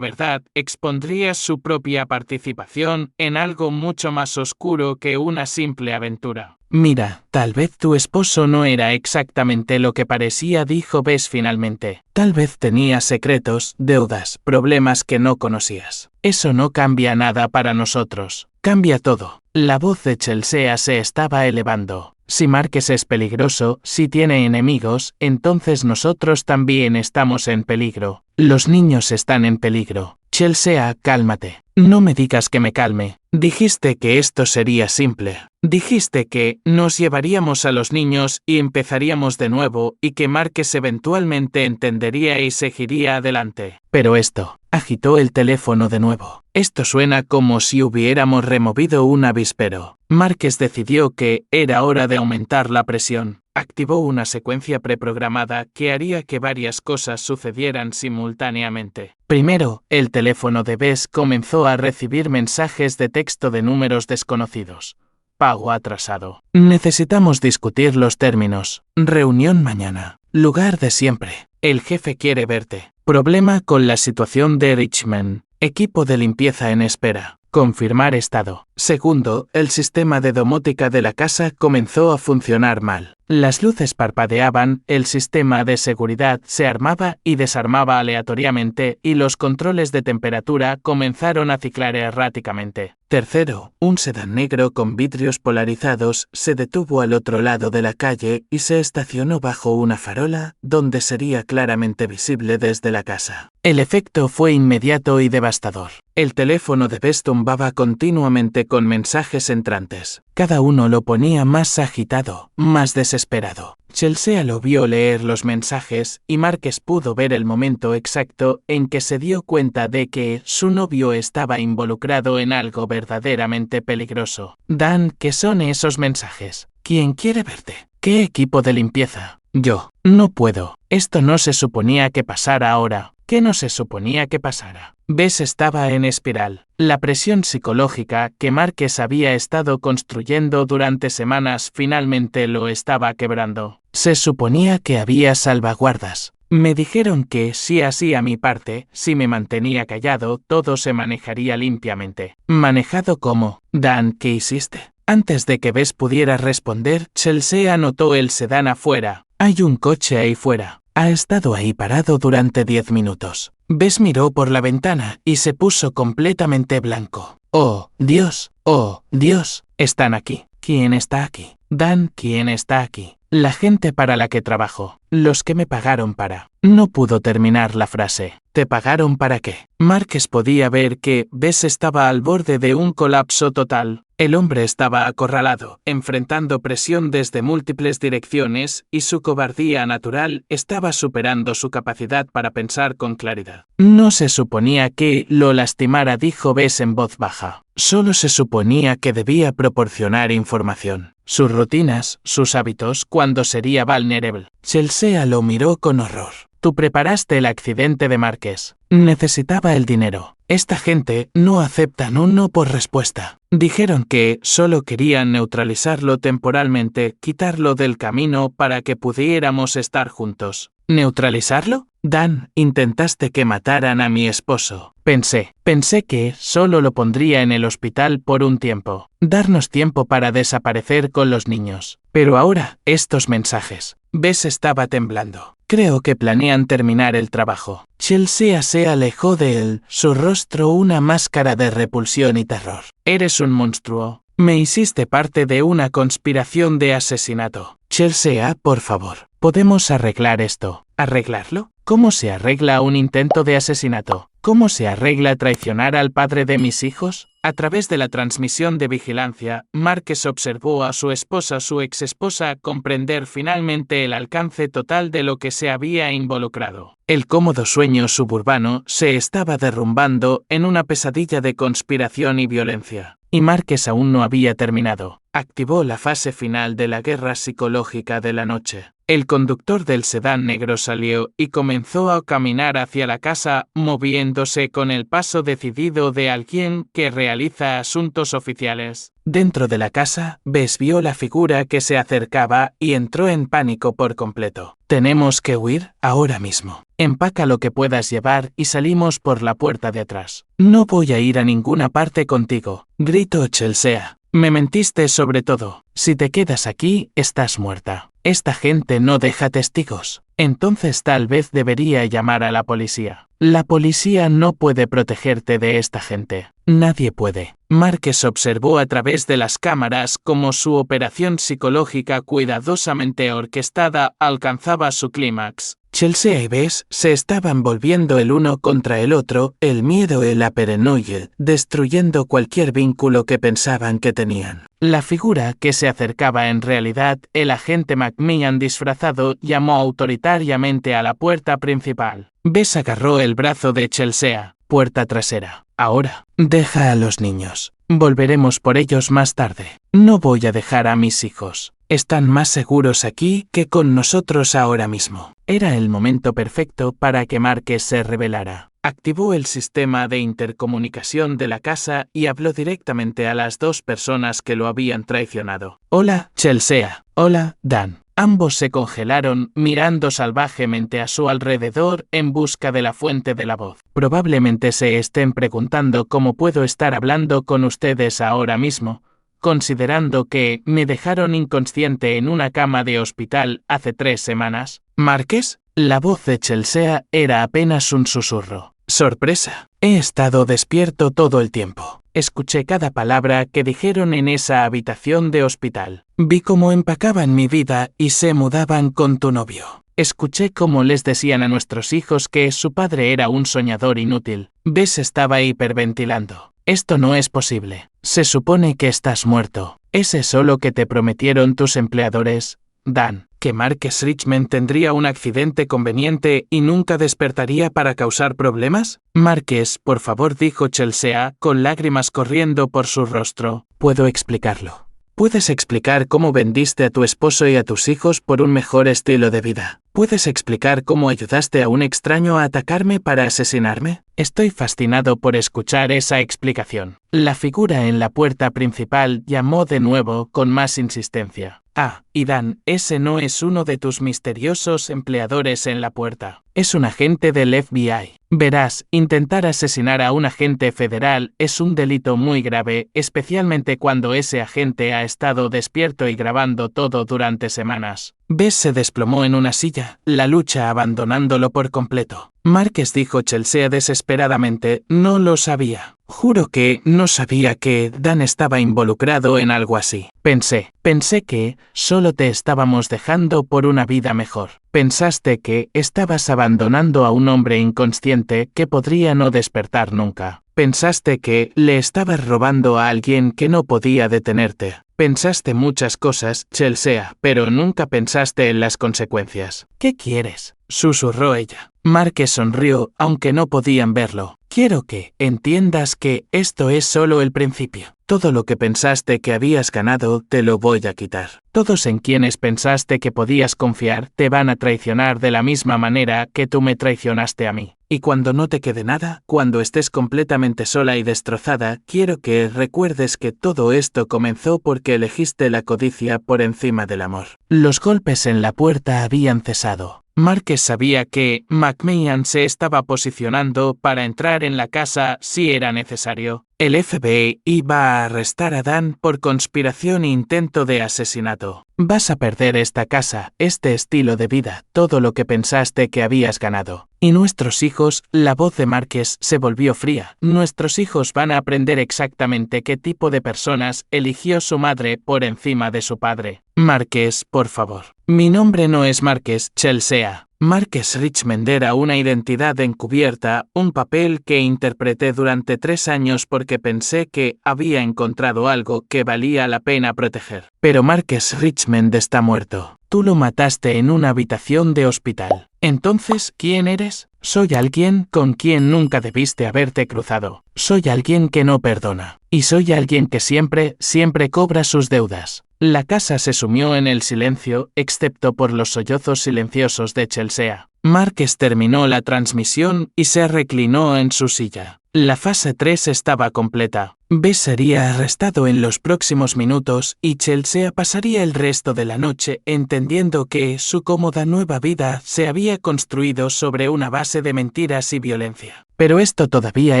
verdad expondría su propia participación en algo mucho más oscuro que una simple aventura. Mira, tal vez tu esposo no era exactamente lo que parecía, dijo Bess finalmente. Tal vez tenía secretos, deudas, problemas que no conocías. Eso no cambia nada para nosotros. Cambia todo. La voz de Chelsea se estaba elevando. Si Marques es peligroso, si tiene enemigos, entonces nosotros también estamos en peligro. Los niños están en peligro. Chelsea, cálmate. No me digas que me calme. Dijiste que esto sería simple. Dijiste que nos llevaríamos a los niños y empezaríamos de nuevo y que Marques eventualmente entendería y seguiría adelante. Pero esto, agitó el teléfono de nuevo. Esto suena como si hubiéramos removido un avispero. Marques decidió que era hora de aumentar la presión. Activó una secuencia preprogramada que haría que varias cosas sucedieran simultáneamente. Primero, el teléfono de Bess comenzó a recibir mensajes de texto de números desconocidos. Pago atrasado. Necesitamos discutir los términos. Reunión mañana. Lugar de siempre. El jefe quiere verte. Problema con la situación de Richmond. Equipo de limpieza en espera. Confirmar estado. Segundo, el sistema de domótica de la casa comenzó a funcionar mal. Las luces parpadeaban, el sistema de seguridad se armaba y desarmaba aleatoriamente y los controles de temperatura comenzaron a ciclar erráticamente. Tercero, un sedán negro con vidrios polarizados se detuvo al otro lado de la calle y se estacionó bajo una farola donde sería claramente visible desde la casa. El efecto fue inmediato y devastador. El teléfono de Bess tumbaba continuamente con mensajes entrantes. Cada uno lo ponía más agitado, más desesperado. Chelsea lo vio leer los mensajes y Marques pudo ver el momento exacto en que se dio cuenta de que su novio estaba involucrado en algo verdaderamente peligroso. Dan, ¿qué son esos mensajes? ¿Quién quiere verte? ¿Qué equipo de limpieza? Yo. No puedo. Esto no se suponía que pasara ahora. ¿Qué no se suponía que pasara? Bess estaba en espiral. La presión psicológica que Marques había estado construyendo durante semanas finalmente lo estaba quebrando. Se suponía que había salvaguardas. Me dijeron que si hacía mi parte, si me mantenía callado, todo se manejaría limpiamente. ¿Manejado cómo? Dan, ¿qué hiciste? Antes de que Bess pudiera responder, Chelsea notó el sedán afuera. Hay un coche ahí fuera. Ha estado ahí parado durante 10 minutos. Bess miró por la ventana y se puso completamente blanco. ¡Oh, Dios! ¡Oh, Dios! Están aquí. ¿Quién está aquí? Dan, ¿quién está aquí? La gente para la que trabajo. Los que me pagaron para. No pudo terminar la frase. ¿Te pagaron para qué? Marques podía ver que Bess estaba al borde de un colapso total. El hombre estaba acorralado, enfrentando presión desde múltiples direcciones, y su cobardía natural estaba superando su capacidad para pensar con claridad. No se suponía que lo lastimara, dijo Bess en voz baja. Solo se suponía que debía proporcionar información. Sus rutinas, sus hábitos, cuando sería vulnerable. Chelsea lo miró con horror. Tú preparaste el accidente de Marques. Necesitaba el dinero. Esta gente no aceptan un no por respuesta. Dijeron que solo querían neutralizarlo temporalmente, quitarlo del camino para que pudiéramos estar juntos. ¿Neutralizarlo? Dan, intentaste que mataran a mi esposo. Pensé que solo lo pondría en el hospital por un tiempo. Darnos tiempo para desaparecer con los niños. Pero ahora, estos mensajes. Bess estaba temblando. Creo que planean terminar el trabajo. Chelsea se alejó de él, su rostro una máscara de repulsión y terror. Eres un monstruo. Me hiciste parte de una conspiración de asesinato. Chelsea, por favor, podemos arreglar esto. ¿Arreglarlo? ¿Cómo se arregla un intento de asesinato? ¿Cómo se arregla traicionar al padre de mis hijos? A través de la transmisión de vigilancia, Marques observó a su exesposa, comprender finalmente el alcance total de lo que se había involucrado. El cómodo sueño suburbano se estaba derrumbando en una pesadilla de conspiración y violencia. Y Marques aún no había terminado. Activó la fase final de la guerra psicológica de la noche. El conductor del sedán negro salió y comenzó a caminar hacia la casa, moviéndose con el paso decidido de alguien que realiza asuntos oficiales. Dentro de la casa, Bess vio la figura que se acercaba y entró en pánico por completo. Tenemos que huir ahora mismo. Empaca lo que puedas llevar y salimos por la puerta de atrás. No voy a ir a ninguna parte contigo, gritó Chelsea. Me mentiste sobre todo. Si te quedas aquí, estás muerta. Esta gente no deja testigos. Entonces tal vez debería llamar a la policía. La policía no puede protegerte de esta gente. Nadie puede. Marques observó a través de las cámaras cómo su operación psicológica cuidadosamente orquestada alcanzaba su clímax. Chelsea y Bess se estaban volviendo el uno contra el otro, el miedo y la paranoia, destruyendo cualquier vínculo que pensaban que tenían. La figura que se acercaba en realidad, el agente McMillan disfrazado, llamó autoritariamente a la puerta principal. Bess agarró el brazo de Chelsea. Puerta trasera. Ahora, deja a los niños. Volveremos por ellos más tarde. No voy a dejar a mis hijos. Están más seguros aquí que con nosotros ahora mismo. Era el momento perfecto para que Marques se rebelara. Activó el sistema de intercomunicación de la casa y habló directamente a las dos personas que lo habían traicionado. Hola, Chelsea. Hola, Dan. Ambos se congelaron, mirando salvajemente a su alrededor en busca de la fuente de la voz. Probablemente se estén preguntando cómo puedo estar hablando con ustedes ahora mismo, considerando que me dejaron inconsciente en una cama de hospital hace 3 semanas. ¿Marques? La voz de Chelsea era apenas un susurro. Sorpresa. He estado despierto todo el tiempo. Escuché cada palabra que dijeron en esa habitación de hospital. Vi cómo empacaban mi vida y se mudaban con tu novio. Escuché cómo les decían a nuestros hijos que su padre era un soñador inútil. Bess estaba hiperventilando. Esto no es posible. Se supone que estás muerto. ¿Es eso lo que te prometieron tus empleadores, Dan? ¿Que Marques Richmond tendría un accidente conveniente y nunca despertaría para causar problemas? Marques, por favor, dijo Chelsea, con lágrimas corriendo por su rostro. Puedo explicarlo. ¿Puedes explicar cómo vendiste a tu esposo y a tus hijos por un mejor estilo de vida? ¿Puedes explicar cómo ayudaste a un extraño a atacarme para asesinarme? Estoy fascinado por escuchar esa explicación. La figura en la puerta principal llamó de nuevo con más insistencia. Ah, y Dan, ese no es uno de tus misteriosos empleadores en la puerta. Es un agente del FBI. Verás, intentar asesinar a un agente federal es un delito muy grave, especialmente cuando ese agente ha estado despierto y grabando todo durante semanas. Bess se desplomó en una silla, la lucha abandonándolo por completo. Marques, dijo Chelsea desesperadamente, no lo sabía. Juro que no sabía que Dan estaba involucrado en algo así. Pensé que solo te estábamos dejando por una vida mejor. Pensaste que estabas abandonando a un hombre inconsciente que podría no despertar nunca. Pensaste que le estabas robando a alguien que no podía detenerte. Pensaste muchas cosas, Chelsea, pero nunca pensaste en las consecuencias. ¿Qué quieres?, susurró ella. Marques sonrió, aunque no podían verlo. Quiero que entiendas que esto es solo el principio. Todo lo que pensaste que habías ganado, te lo voy a quitar. Todos en quienes pensaste que podías confiar, te van a traicionar de la misma manera que tú me traicionaste a mí. Y cuando no te quede nada, cuando estés completamente sola y destrozada, quiero que recuerdes que todo esto comenzó porque elegiste la codicia por encima del amor. Los golpes en la puerta habían cesado. Marques sabía que McMahon se estaba posicionando para entrar en la casa si era necesario. El FBI iba a arrestar a Dan por conspiración e intento de asesinato. Vas a perder esta casa, este estilo de vida, todo lo que pensaste que habías ganado. Y nuestros hijos, la voz de Marques se volvió fría. Nuestros hijos van a aprender exactamente qué tipo de personas eligió su madre por encima de su padre. Marques, por favor. Mi nombre no es Marques, Chelsea. Marques Richmond era una identidad encubierta, un papel que interpreté durante 3 años porque pensé que había encontrado algo que valía la pena proteger. Pero Marques Richmond está muerto. Tú lo mataste en una habitación de hospital. Entonces, ¿quién eres? Soy alguien con quien nunca debiste haberte cruzado. Soy alguien que no perdona. Y soy alguien que siempre cobra sus deudas. La casa se sumió en el silencio, excepto por los sollozos silenciosos de Chelsea. Marques terminó la transmisión y se reclinó en su silla. La fase 3 estaba completa. Bess sería arrestado en los próximos minutos y Chelsea pasaría el resto de la noche entendiendo que su cómoda nueva vida se había construido sobre una base de mentiras y violencia. Pero esto todavía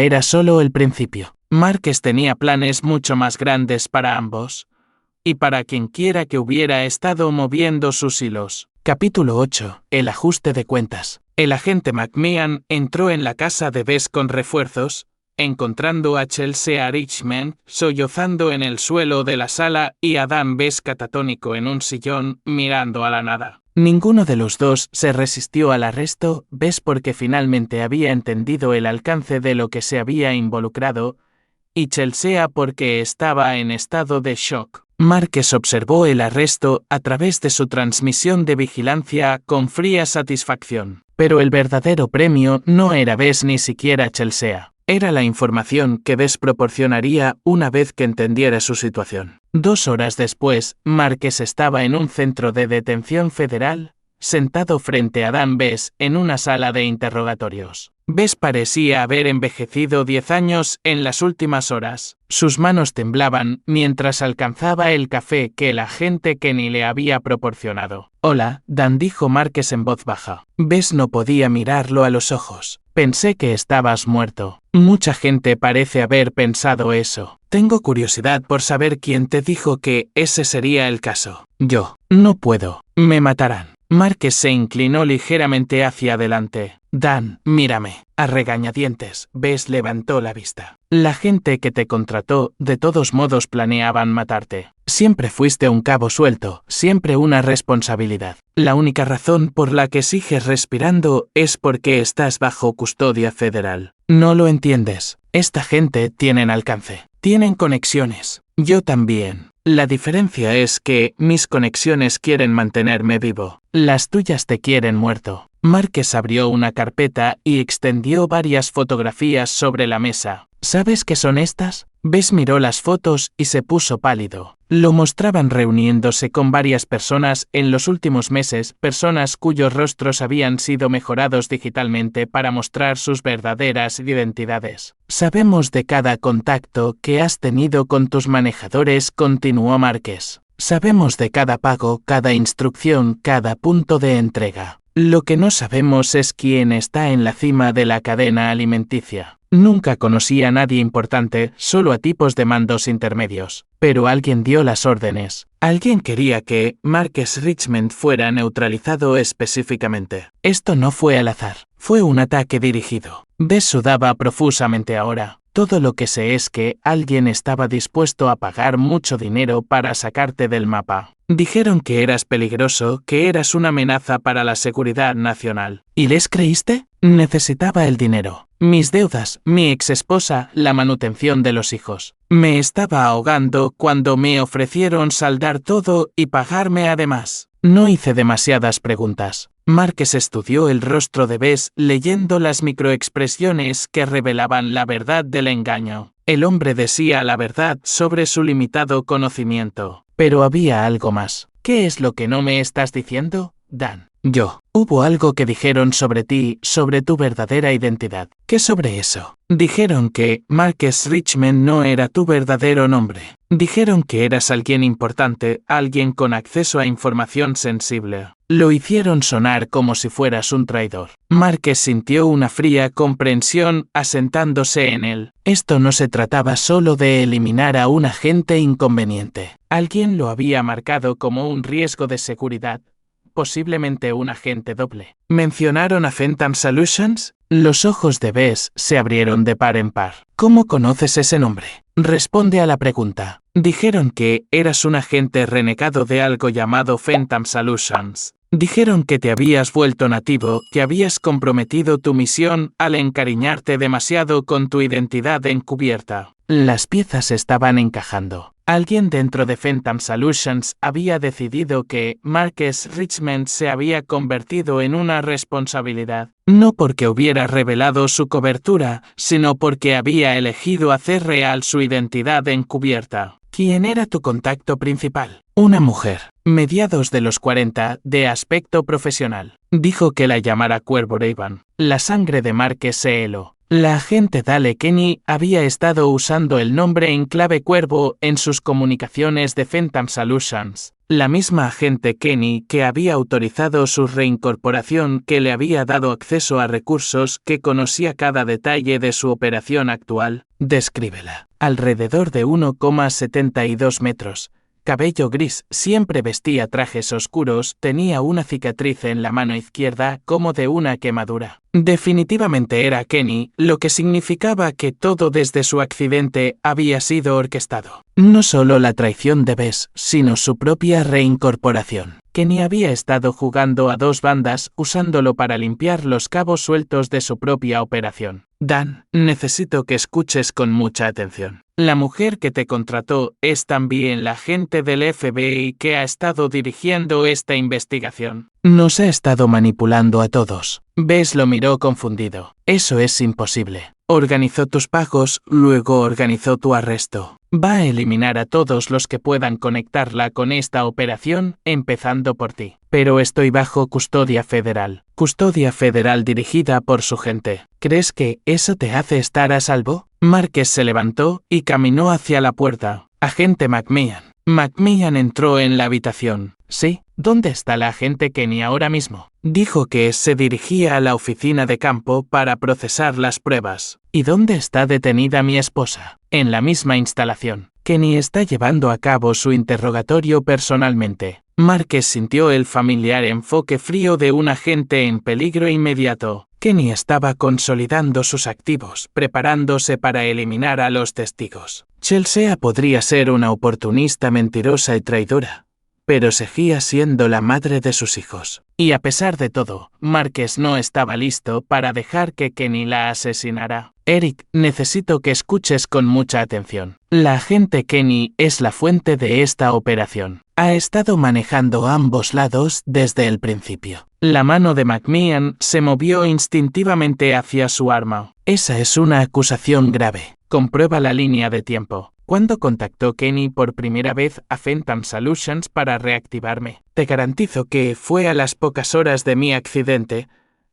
era solo el principio. Marques tenía planes mucho más grandes para ambos. Y para quien quiera que hubiera estado moviendo sus hilos. Capítulo 8. El ajuste de cuentas. El agente McMahon entró en la casa de Bess con refuerzos, encontrando a Chelsea Richmond sollozando en el suelo de la sala y a Dan Bess catatónico en un sillón, mirando a la nada. Ninguno de los dos se resistió al arresto, Bess porque finalmente había entendido el alcance de lo que se había involucrado, y Chelsea porque estaba en estado de shock. Marques observó el arresto a través de su transmisión de vigilancia con fría satisfacción. Pero el verdadero premio no era Bess ni siquiera Chelsea. Era la información que Bess proporcionaría una vez que entendiera su situación. 2 horas después, Marques estaba en un centro de detención federal, sentado frente a Dan Bess en una sala de interrogatorios. Bess parecía haber envejecido 10 años en las últimas horas. Sus manos temblaban mientras alcanzaba el café que el agente Kenny le había proporcionado. «Hola, Dan», dijo Marques en voz baja. Bess no podía mirarlo a los ojos. «Pensé que estabas muerto». «Mucha gente parece haber pensado eso. Tengo curiosidad por saber quién te dijo que ese sería el caso». «Yo. No puedo. Me matarán». Marques se inclinó ligeramente hacia adelante. «Dan, mírame». A regañadientes, Bess levantó la vista. «La gente que te contrató, de todos modos planeaban matarte. Siempre fuiste un cabo suelto, siempre una responsabilidad. La única razón por la que sigues respirando es porque estás bajo custodia federal. No lo entiendes. Esta gente tienen alcance. Tienen conexiones. Yo también. La diferencia es que mis conexiones quieren mantenerme vivo. Las tuyas te quieren muerto». Marques abrió una carpeta y extendió varias fotografías sobre la mesa. ¿Sabes qué son estas? Bess miró las fotos y se puso pálido. Lo mostraban reuniéndose con varias personas en los últimos meses, personas cuyos rostros habían sido mejorados digitalmente para mostrar sus verdaderas identidades. «Sabemos de cada contacto que has tenido con tus manejadores», continuó Marques. «Sabemos de cada pago, cada instrucción, cada punto de entrega. Lo que no sabemos es quién está en la cima de la cadena alimenticia. Nunca conocí a nadie importante, solo a tipos de mandos intermedios. Pero alguien dio las órdenes. Alguien quería que Marques Richmond fuera neutralizado específicamente. Esto no fue al azar. Fue un ataque dirigido». Bess sudaba profusamente ahora. Todo lo que sé es que alguien estaba dispuesto a pagar mucho dinero para sacarte del mapa. Dijeron que eras peligroso, que eras una amenaza para la seguridad nacional. ¿Y les creíste? Necesitaba el dinero. Mis deudas, mi exesposa, la manutención de los hijos. Me estaba ahogando cuando me ofrecieron saldar todo y pagarme además. No hice demasiadas preguntas. Marques estudió el rostro de Bess leyendo las microexpresiones que revelaban la verdad del engaño. El hombre decía la verdad sobre su limitado conocimiento. Pero había algo más. ¿Qué es lo que no me estás diciendo, Dan? Yo. Hubo algo que dijeron sobre ti, sobre tu verdadera identidad. ¿Qué sobre eso? Dijeron que Marques Richmond no era tu verdadero nombre. Dijeron que eras alguien importante, alguien con acceso a información sensible. Lo hicieron sonar como si fueras un traidor. Marques sintió una fría comprensión asentándose en él. Esto no se trataba solo de eliminar a un agente inconveniente. Alguien lo había marcado como un riesgo de seguridad. Posiblemente un agente doble. ¿Mencionaron a Phantom Solutions? Los ojos de Bess se abrieron de par en par. ¿Cómo conoces ese nombre? Responde a la pregunta. Dijeron que eras un agente renegado de algo llamado Phantom Solutions. Dijeron que te habías vuelto nativo, que habías comprometido tu misión al encariñarte demasiado con tu identidad encubierta. Las piezas estaban encajando. Alguien dentro de Phantom Solutions había decidido que Marques Richmond se había convertido en una responsabilidad, no porque hubiera revelado su cobertura, sino porque había elegido hacer real su identidad encubierta. ¿Quién era tu contacto principal? Una mujer, mediados de los 40, de aspecto profesional. Dijo que la llamara Cuervo Raven. La sangre de Marques se heló. La agente Dale Kenny había estado usando el nombre en clave Cuervo en sus comunicaciones de Phantom Solutions. La misma agente Kenny que había autorizado su reincorporación, que le había dado acceso a recursos, que conocía cada detalle de su operación actual. Descríbela. Alrededor de 1,72 metros. Cabello gris, siempre vestía trajes oscuros, tenía una cicatriz en la mano izquierda como de una quemadura. Definitivamente era Kenny, lo que significaba que todo desde su accidente había sido orquestado. No solo la traición de Bess, sino su propia reincorporación. Kenny había estado jugando a dos bandas, usándolo para limpiar los cabos sueltos de su propia operación. Dan, necesito que escuches con mucha atención. La mujer que te contrató es también la agente del FBI que ha estado dirigiendo esta investigación. Nos ha estado manipulando a todos. Bess lo miró confundido. Eso es imposible. Organizó tus pagos, luego organizó tu arresto. Va a eliminar a todos los que puedan conectarla con esta operación, empezando por ti. Pero estoy bajo custodia federal. Custodia federal dirigida por su gente. ¿Crees que eso te hace estar a salvo? Marques se levantó y caminó hacia la puerta. Agente McMahon. McMahon entró en la habitación. Sí, ¿dónde está la agente Kenny ahora mismo? Dijo que se dirigía a la oficina de campo para procesar las pruebas. ¿Y dónde está detenida mi esposa? En la misma instalación. Kenny está llevando a cabo su interrogatorio personalmente. Marques sintió el familiar enfoque frío de un agente en peligro inmediato. Kenny estaba consolidando sus activos, preparándose para eliminar a los testigos. Chelsea podría ser una oportunista mentirosa y traidora, pero seguía siendo la madre de sus hijos. Y a pesar de todo, Marques no estaba listo para dejar que Kenny la asesinara. Eric, necesito que escuches con mucha atención. La agente Kenny es la fuente de esta operación. Ha estado manejando ambos lados desde el principio. La mano de McMahon se movió instintivamente hacia su arma. Esa es una acusación grave. Comprueba la línea de tiempo. ¿Cuándo contactó Kenny por primera vez a Phantom Solutions para reactivarme? Te garantizo que fue a las pocas horas de mi accidente,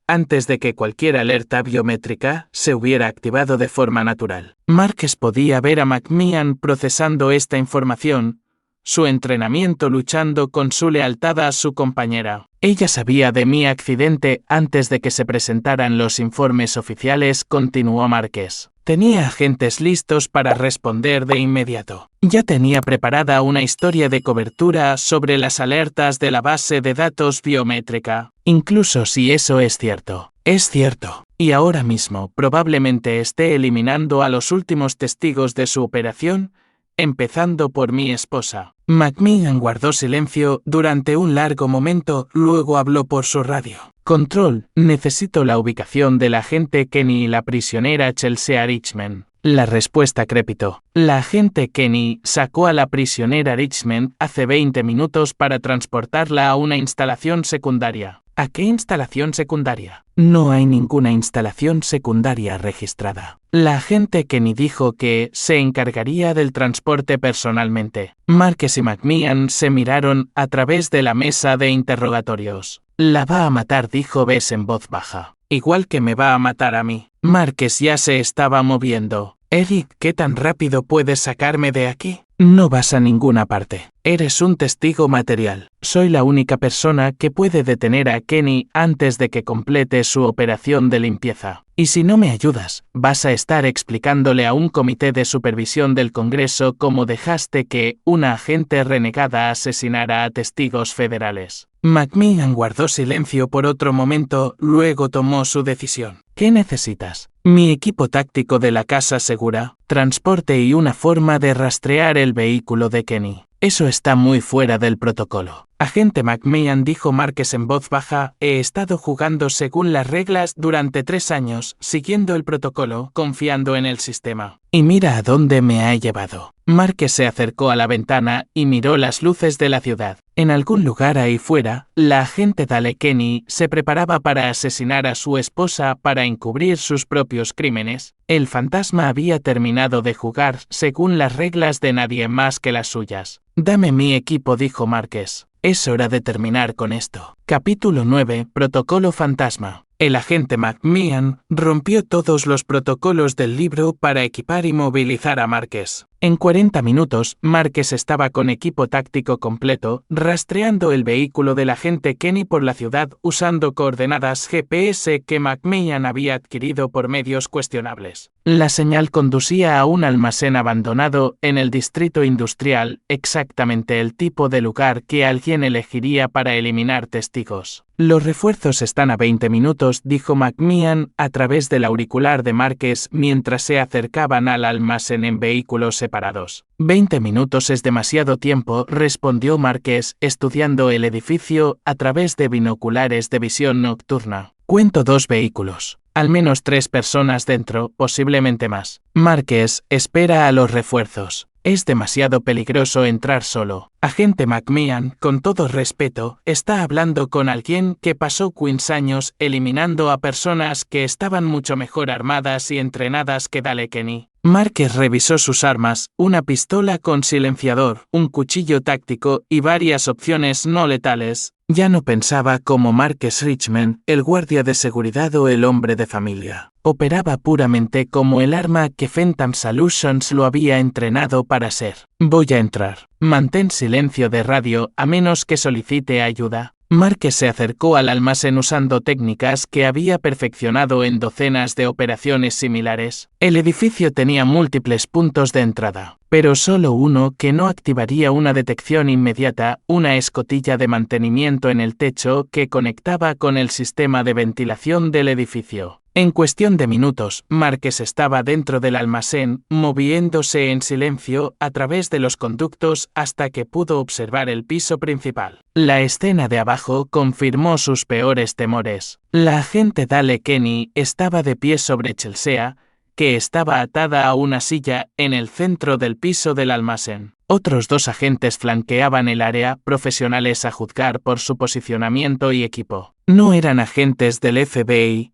antes de que cualquier alerta biométrica se hubiera activado de forma natural. Marques podía ver a McMahon procesando esta información, su entrenamiento luchando con su lealtad a su compañera. Ella sabía de mi accidente antes de que se presentaran los informes oficiales, continuó Marques. Tenía agentes listos para responder de inmediato. Ya tenía preparada una historia de cobertura sobre las alertas de la base de datos biométrica. Incluso si eso es cierto. Es cierto. y ahora mismo probablemente esté eliminando a los últimos testigos de su operación, empezando por mi esposa. McMahon guardó silencio durante un largo momento, luego habló por su radio. Control, necesito la ubicación del agente Kenny y la prisionera Chelsea Richmond. La respuesta crepitó. La agente Kenny sacó a la prisionera Richmond hace 20 minutos para transportarla a una instalación secundaria. ¿A qué instalación secundaria? No hay ninguna instalación secundaria registrada. La agente Kenny dijo que se encargaría del transporte personalmente. Marques y McMahon se miraron a través de la mesa de interrogatorios. La va a matar, dijo Bess en voz baja. Igual que me va a matar a mí. Marques ya se estaba moviendo. Eric, ¿qué tan rápido puedes sacarme de aquí? No vas a ninguna parte. Eres un testigo material. Soy la única persona que puede detener a Kenny antes de que complete su operación de limpieza. Y si no me ayudas, vas a estar explicándole a un comité de supervisión del Congreso cómo dejaste que una agente renegada asesinara a testigos federales. McMahon guardó silencio por otro momento, luego tomó su decisión. ¿Qué necesitas? Mi equipo táctico de la casa segura, transporte y una forma de rastrear el vehículo de Kenny. Eso está muy fuera del protocolo. Agente McMahon, dijo Marques en voz baja, he estado jugando según las reglas durante 3 años, siguiendo el protocolo, confiando en el sistema. Y mira a dónde me ha llevado. Marques se acercó a la ventana y miró las luces de la ciudad. En algún lugar ahí fuera, la agente Dale Kenny se preparaba para asesinar a su esposa para encubrir sus propios crímenes. El fantasma había terminado de jugar según las reglas de nadie más que las suyas. Dame mi equipo, dijo Marques. Es hora de terminar con esto. Capítulo 9. Protocolo Fantasma. El agente McMahon rompió todos los protocolos del libro para equipar y movilizar a Marques. En 40 minutos, Marques estaba con equipo táctico completo, rastreando el vehículo del agente Kenny por la ciudad usando coordenadas GPS que McMahon había adquirido por medios cuestionables. La señal conducía a un almacén abandonado en el distrito industrial, exactamente el tipo de lugar que alguien elegiría para eliminar testigos. Los refuerzos están a 20 minutos, dijo McMahon a través del auricular de Marques mientras se acercaban al almacén en vehículos separados. 20 minutos es demasiado tiempo, respondió Marques, estudiando el edificio a través de binoculares de visión nocturna. Cuento 2 vehículos. Al menos 3 personas dentro, posiblemente más. Marques espera a los refuerzos. Es demasiado peligroso entrar solo. Agente McMahon, con todo respeto, está hablando con alguien que pasó 15 años eliminando a personas que estaban mucho mejor armadas y entrenadas que Dale Kenny. Marques revisó sus armas, una pistola con silenciador, un cuchillo táctico y varias opciones no letales. Ya no pensaba como Marques Richmond, el guardia de seguridad o el hombre de familia. Operaba puramente como el arma que Phantom Solutions lo había entrenado para ser. Voy a entrar. Mantén silencio de radio a menos que solicite ayuda. Marques se acercó al almacén usando técnicas que había perfeccionado en docenas de operaciones similares. El edificio tenía múltiples puntos de entrada, pero solo uno que no activaría una detección inmediata, una escotilla de mantenimiento en el techo que conectaba con el sistema de ventilación del edificio. En cuestión de minutos, Marques estaba dentro del almacén, moviéndose en silencio a través de los conductos hasta que pudo observar el piso principal. La escena de abajo confirmó sus peores temores. La agente Dale Kenny estaba de pie sobre Chelsea, que estaba atada a una silla en el centro del piso del almacén. Otros 2 agentes flanqueaban el área, profesionales a juzgar por su posicionamiento y equipo. No eran agentes del FBI.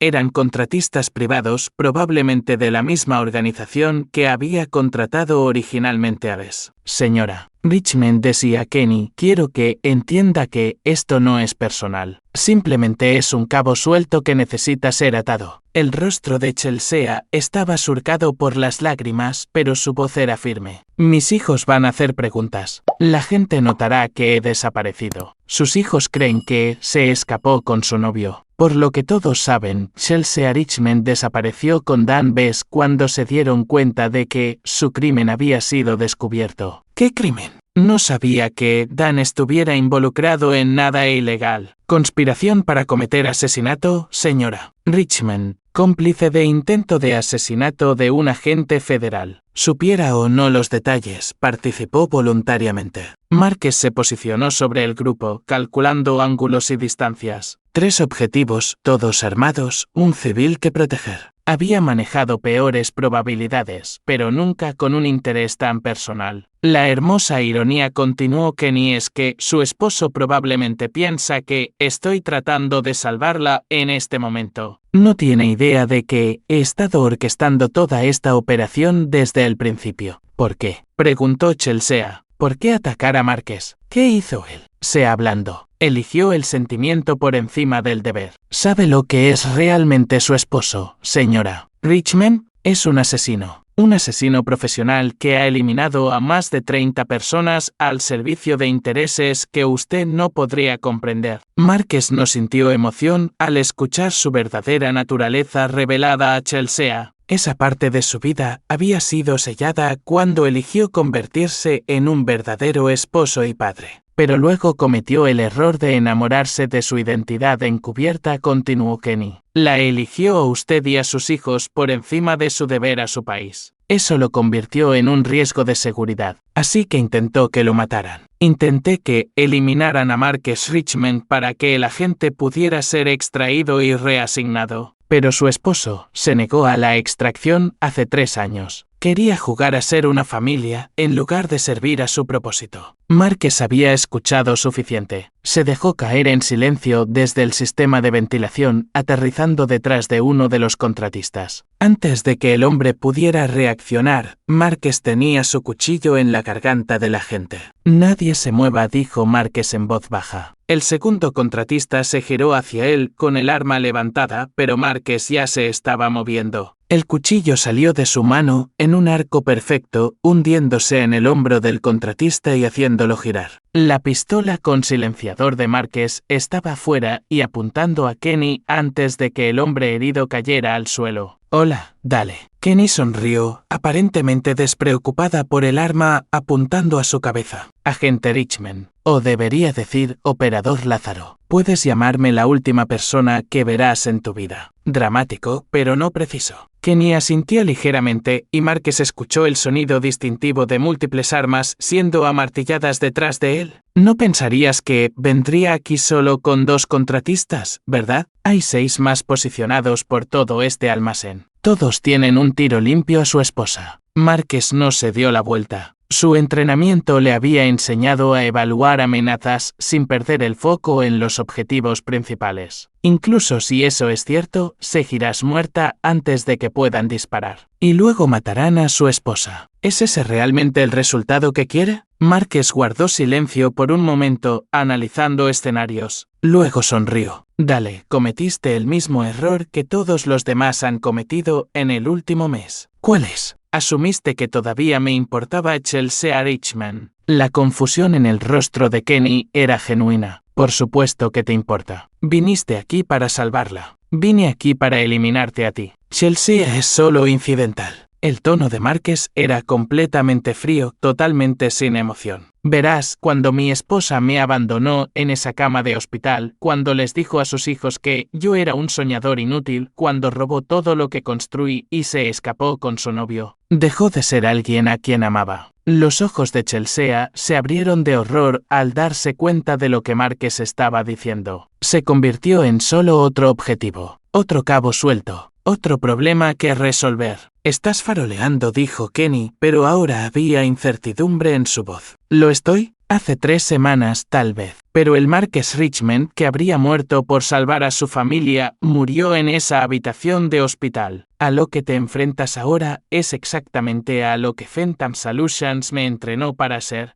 Eran contratistas privados, probablemente de la misma organización que había contratado originalmente a Bess. Señora Richmond, decía Kenny, quiero que entienda que esto no es personal. Simplemente es un cabo suelto que necesita ser atado. El rostro de Chelsea estaba surcado por las lágrimas, pero su voz era firme. Mis hijos van a hacer preguntas. La gente notará que he desaparecido. Sus hijos creen que se escapó con su novio. Por lo que todos saben, Chelsea Richmond desapareció con Dan Bess cuando se dieron cuenta de que su crimen había sido descubierto. ¿Qué crimen? No sabía que Dan estuviera involucrado en nada ilegal. Conspiración para cometer asesinato, señora Richmond, cómplice de intento de asesinato de un agente federal. Supiera o no los detalles, participó voluntariamente. Márquez se posicionó sobre el grupo, calculando ángulos y distancias. 3 objetivos, todos armados, un civil que proteger. Había manejado peores probabilidades, pero nunca con un interés tan personal. La hermosa ironía continuó Kenny es que su esposo probablemente piensa que estoy tratando de salvarla en este momento. No tiene idea de que he estado orquestando toda esta operación desde el principio. ¿Por qué?, preguntó Chelsea. ¿Por qué atacar a Márquez? ¿Qué hizo él? Sea hablando. Eligió el sentimiento por encima del deber. ¿Sabe lo que es realmente su esposo, señora Richmond? Es un asesino profesional que ha eliminado a más de 30 personas al servicio de intereses que usted no podría comprender. Márquez no sintió emoción al escuchar su verdadera naturaleza revelada a Chelsea. Esa parte de su vida había sido sellada cuando eligió convertirse en un verdadero esposo y padre. Pero luego cometió el error de enamorarse de su identidad encubierta, continuó Kenny. La eligió a usted y a sus hijos por encima de su deber a su país. Eso lo convirtió en un riesgo de seguridad, así que intentó que lo mataran. Intenté que eliminaran a Márquez Richmond para que el agente pudiera ser extraído y reasignado. Pero su esposo se negó a la extracción hace 3 años. Quería jugar a ser una familia en lugar de servir a su propósito. Márquez había escuchado suficiente. Se dejó caer en silencio desde el sistema de ventilación, aterrizando detrás de uno de los contratistas. Antes de que el hombre pudiera reaccionar, Márquez tenía su cuchillo en la garganta del agente. Nadie se mueva, dijo Márquez en voz baja. El segundo contratista se giró hacia él con el arma levantada, pero Márquez ya se estaba moviendo. El cuchillo salió de su mano en un arco perfecto, hundiéndose en el hombro del contratista y haciéndolo girar. La pistola con silenciador de Márquez estaba fuera y apuntando a Kenny antes de que el hombre herido cayera al suelo. Hola, dale. Kenny sonrió, aparentemente despreocupada por el arma apuntando a su cabeza. Agente Richmond, o debería decir operador Lázaro. Puedes llamarme la última persona que verás en tu vida. Dramático, pero no preciso. Kenny asintió ligeramente y Márquez escuchó el sonido distintivo de múltiples armas siendo amartilladas detrás de él. No pensarías que vendría aquí solo con 2 contratistas, ¿verdad? Hay 6 más posicionados por todo este almacén. Todos tienen un tiro limpio a su esposa. Márquez no se dio la vuelta. Su entrenamiento le había enseñado a evaluar amenazas sin perder el foco en los objetivos principales. Incluso si eso es cierto, seguirás muerta antes de que puedan disparar. Y luego matarán a su esposa. ¿Es ese realmente el resultado que quiere? Márquez guardó silencio por un momento, analizando escenarios. Luego sonrió. Dale, cometiste el mismo error que todos los demás han cometido en el último mes. ¿Cuál es? Asumiste que todavía me importaba Chelsea Richmond. La confusión en el rostro de Kenny era genuina. Por supuesto que te importa. Viniste aquí para salvarla. Vine aquí para eliminarte a ti. Chelsea es solo incidental. El tono de Márquez era completamente frío, totalmente sin emoción. Verás, cuando mi esposa me abandonó en esa cama de hospital, cuando les dijo a sus hijos que yo era un soñador inútil, cuando robó todo lo que construí y se escapó con su novio, dejó de ser alguien a quien amaba. Los ojos de Chelsea se abrieron de horror al darse cuenta de lo que Márquez estaba diciendo. Se convirtió en solo otro objetivo, otro cabo suelto, otro problema que resolver. Estás faroleando, dijo Kenny, pero ahora había incertidumbre en su voz. ¿Lo estoy? Hace 3 semanas, tal vez. Pero el Márquez Richmond, que habría muerto por salvar a su familia, murió en esa habitación de hospital. A lo que te enfrentas ahora es exactamente a lo que Phantom Solutions me entrenó para ser.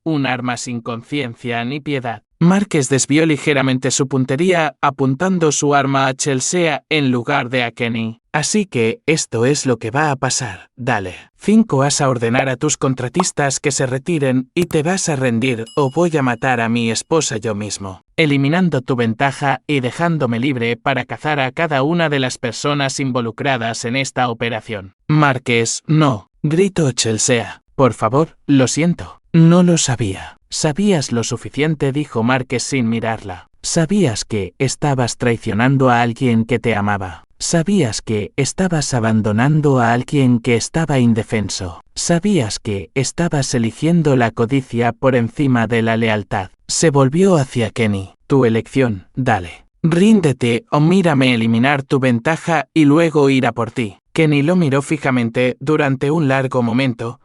Un arma sin conciencia ni piedad. Márquez desvió ligeramente su puntería, apuntando su arma a Chelsea en lugar de a Kenny. Así que, esto es lo que va a pasar, dale. 5 vas a ordenar a tus contratistas que se retiren y te vas a rendir o voy a matar a mi esposa yo mismo, eliminando tu ventaja y dejándome libre para cazar a cada una de las personas involucradas en esta operación. Márquez, no, gritó Chelsea. Por favor, lo siento. No lo sabía. Sabías lo suficiente, dijo Marques sin mirarla. Sabías que estabas traicionando a alguien que te amaba. Sabías que estabas abandonando a alguien que estaba indefenso. Sabías que estabas eligiendo la codicia por encima de la lealtad. Se volvió hacia Kenny. Tu elección, dale. Ríndete o mírame eliminar tu ventaja y luego ir a por ti. Kenny lo miró fijamente durante un largo momento,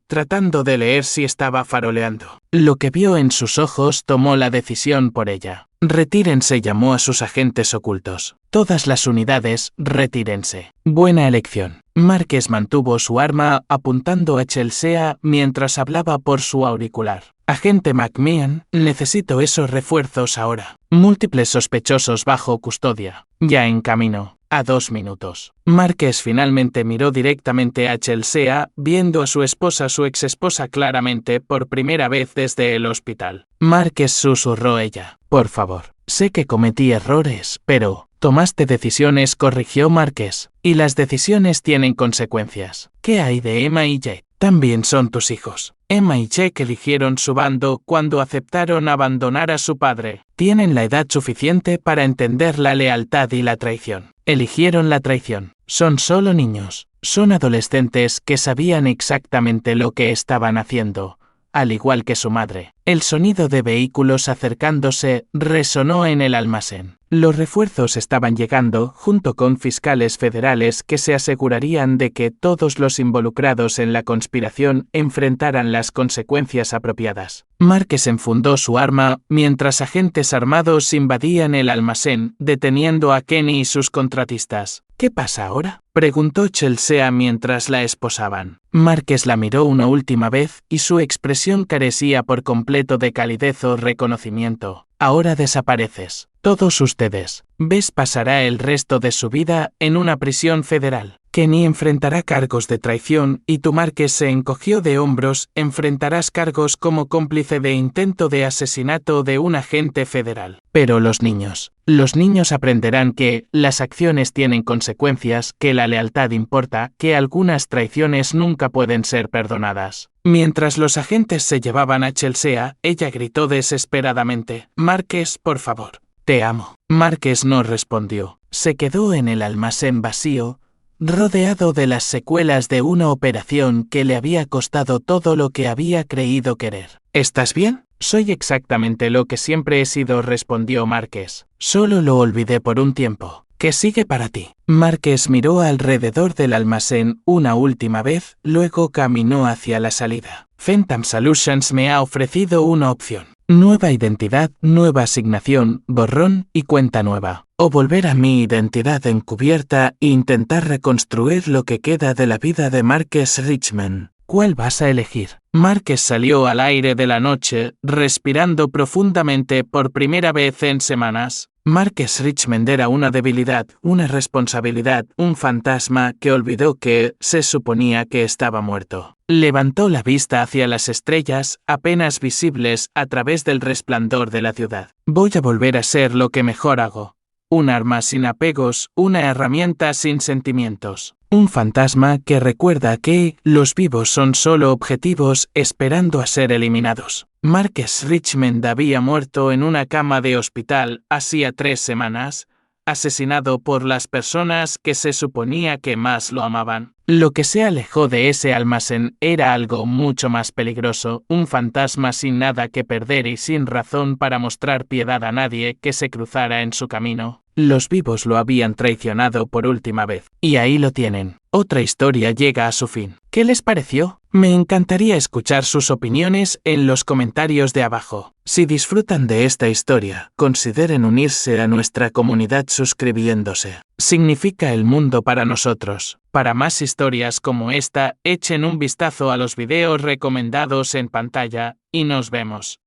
tratando de leer si estaba faroleando. Lo que vio en sus ojos tomó la decisión por ella. Retírense, llamó a sus agentes ocultos. Todas las unidades, retírense. Buena elección. Marques mantuvo su arma apuntando a Chelsea mientras hablaba por su auricular. Agente McMahon, necesito esos refuerzos ahora. Múltiples sospechosos bajo custodia. Ya en camino. A 2 minutos. Marques finalmente miró directamente a Chelsea, viendo a su esposa, su exesposa, claramente por primera vez desde el hospital. Marques, susurró ella. Por favor. Sé que cometí errores, pero tomaste decisiones, corrigió Marques. Y las decisiones tienen consecuencias. ¿Qué hay de Emma y Jake? También son tus hijos. Emma y Jake eligieron su bando cuando aceptaron abandonar a su padre. Tienen la edad suficiente para entender la lealtad y la traición. Eligieron la traición. Son solo niños. Son adolescentes que sabían exactamente lo que estaban haciendo, al igual que su madre. El sonido de vehículos acercándose resonó en el almacén. Los refuerzos estaban llegando, junto con fiscales federales que se asegurarían de que todos los involucrados en la conspiración enfrentaran las consecuencias apropiadas. Marques enfundó su arma mientras agentes armados invadían el almacén, deteniendo a Kenny y sus contratistas. ¿Qué pasa ahora?, preguntó Chelsea mientras la esposaban. Marques la miró una última vez y su expresión carecía por completo de calidez o reconocimiento. Ahora desapareces. Todos ustedes. Bess pasará el resto de su vida en una prisión federal. Kenny enfrentará cargos de traición y tú, Marques, se encogió de hombros, enfrentarás cargos como cómplice de intento de asesinato de un agente federal. Pero los niños aprenderán que las acciones tienen consecuencias, que la lealtad importa, que algunas traiciones nunca pueden ser perdonadas. Mientras los agentes se llevaban a Chelsea, ella gritó desesperadamente: Marques, por favor. Te amo. Marques no respondió. Se quedó en el almacén vacío, rodeado de las secuelas de una operación que le había costado todo lo que había creído querer. ¿Estás bien? Soy exactamente lo que siempre he sido, respondió Marques. Solo lo olvidé por un tiempo. ¿Qué sigue para ti? Marques miró alrededor del almacén una última vez, luego caminó hacia la salida. Phantom Solutions me ha ofrecido una opción. Nueva identidad, nueva asignación, borrón y cuenta nueva. O volver a mi identidad encubierta e intentar reconstruir lo que queda de la vida de Marques Richmond. ¿Cuál vas a elegir? Marques salió al aire de la noche, respirando profundamente por primera vez en semanas. Marques Richmond era una debilidad, una responsabilidad, un fantasma que olvidó que se suponía que estaba muerto. Levantó la vista hacia las estrellas, apenas visibles a través del resplandor de la ciudad. Voy a volver a ser lo que mejor hago. Un arma sin apegos, una herramienta sin sentimientos. Un fantasma que recuerda que los vivos son solo objetivos esperando a ser eliminados. Marques Richmond había muerto en una cama de hospital hacía 3 semanas, asesinado por las personas que se suponía que más lo amaban. Lo que se alejó de ese almacén era algo mucho más peligroso, un fantasma sin nada que perder y sin razón para mostrar piedad a nadie que se cruzara en su camino. Los vivos lo habían traicionado por última vez. Y ahí lo tienen. Otra historia llega a su fin. ¿Qué les pareció? Me encantaría escuchar sus opiniones en los comentarios de abajo. Si disfrutan de esta historia, consideren unirse a nuestra comunidad suscribiéndose. Significa el mundo para nosotros. Para más historias como esta, echen un vistazo a los videos recomendados en pantalla, y nos vemos.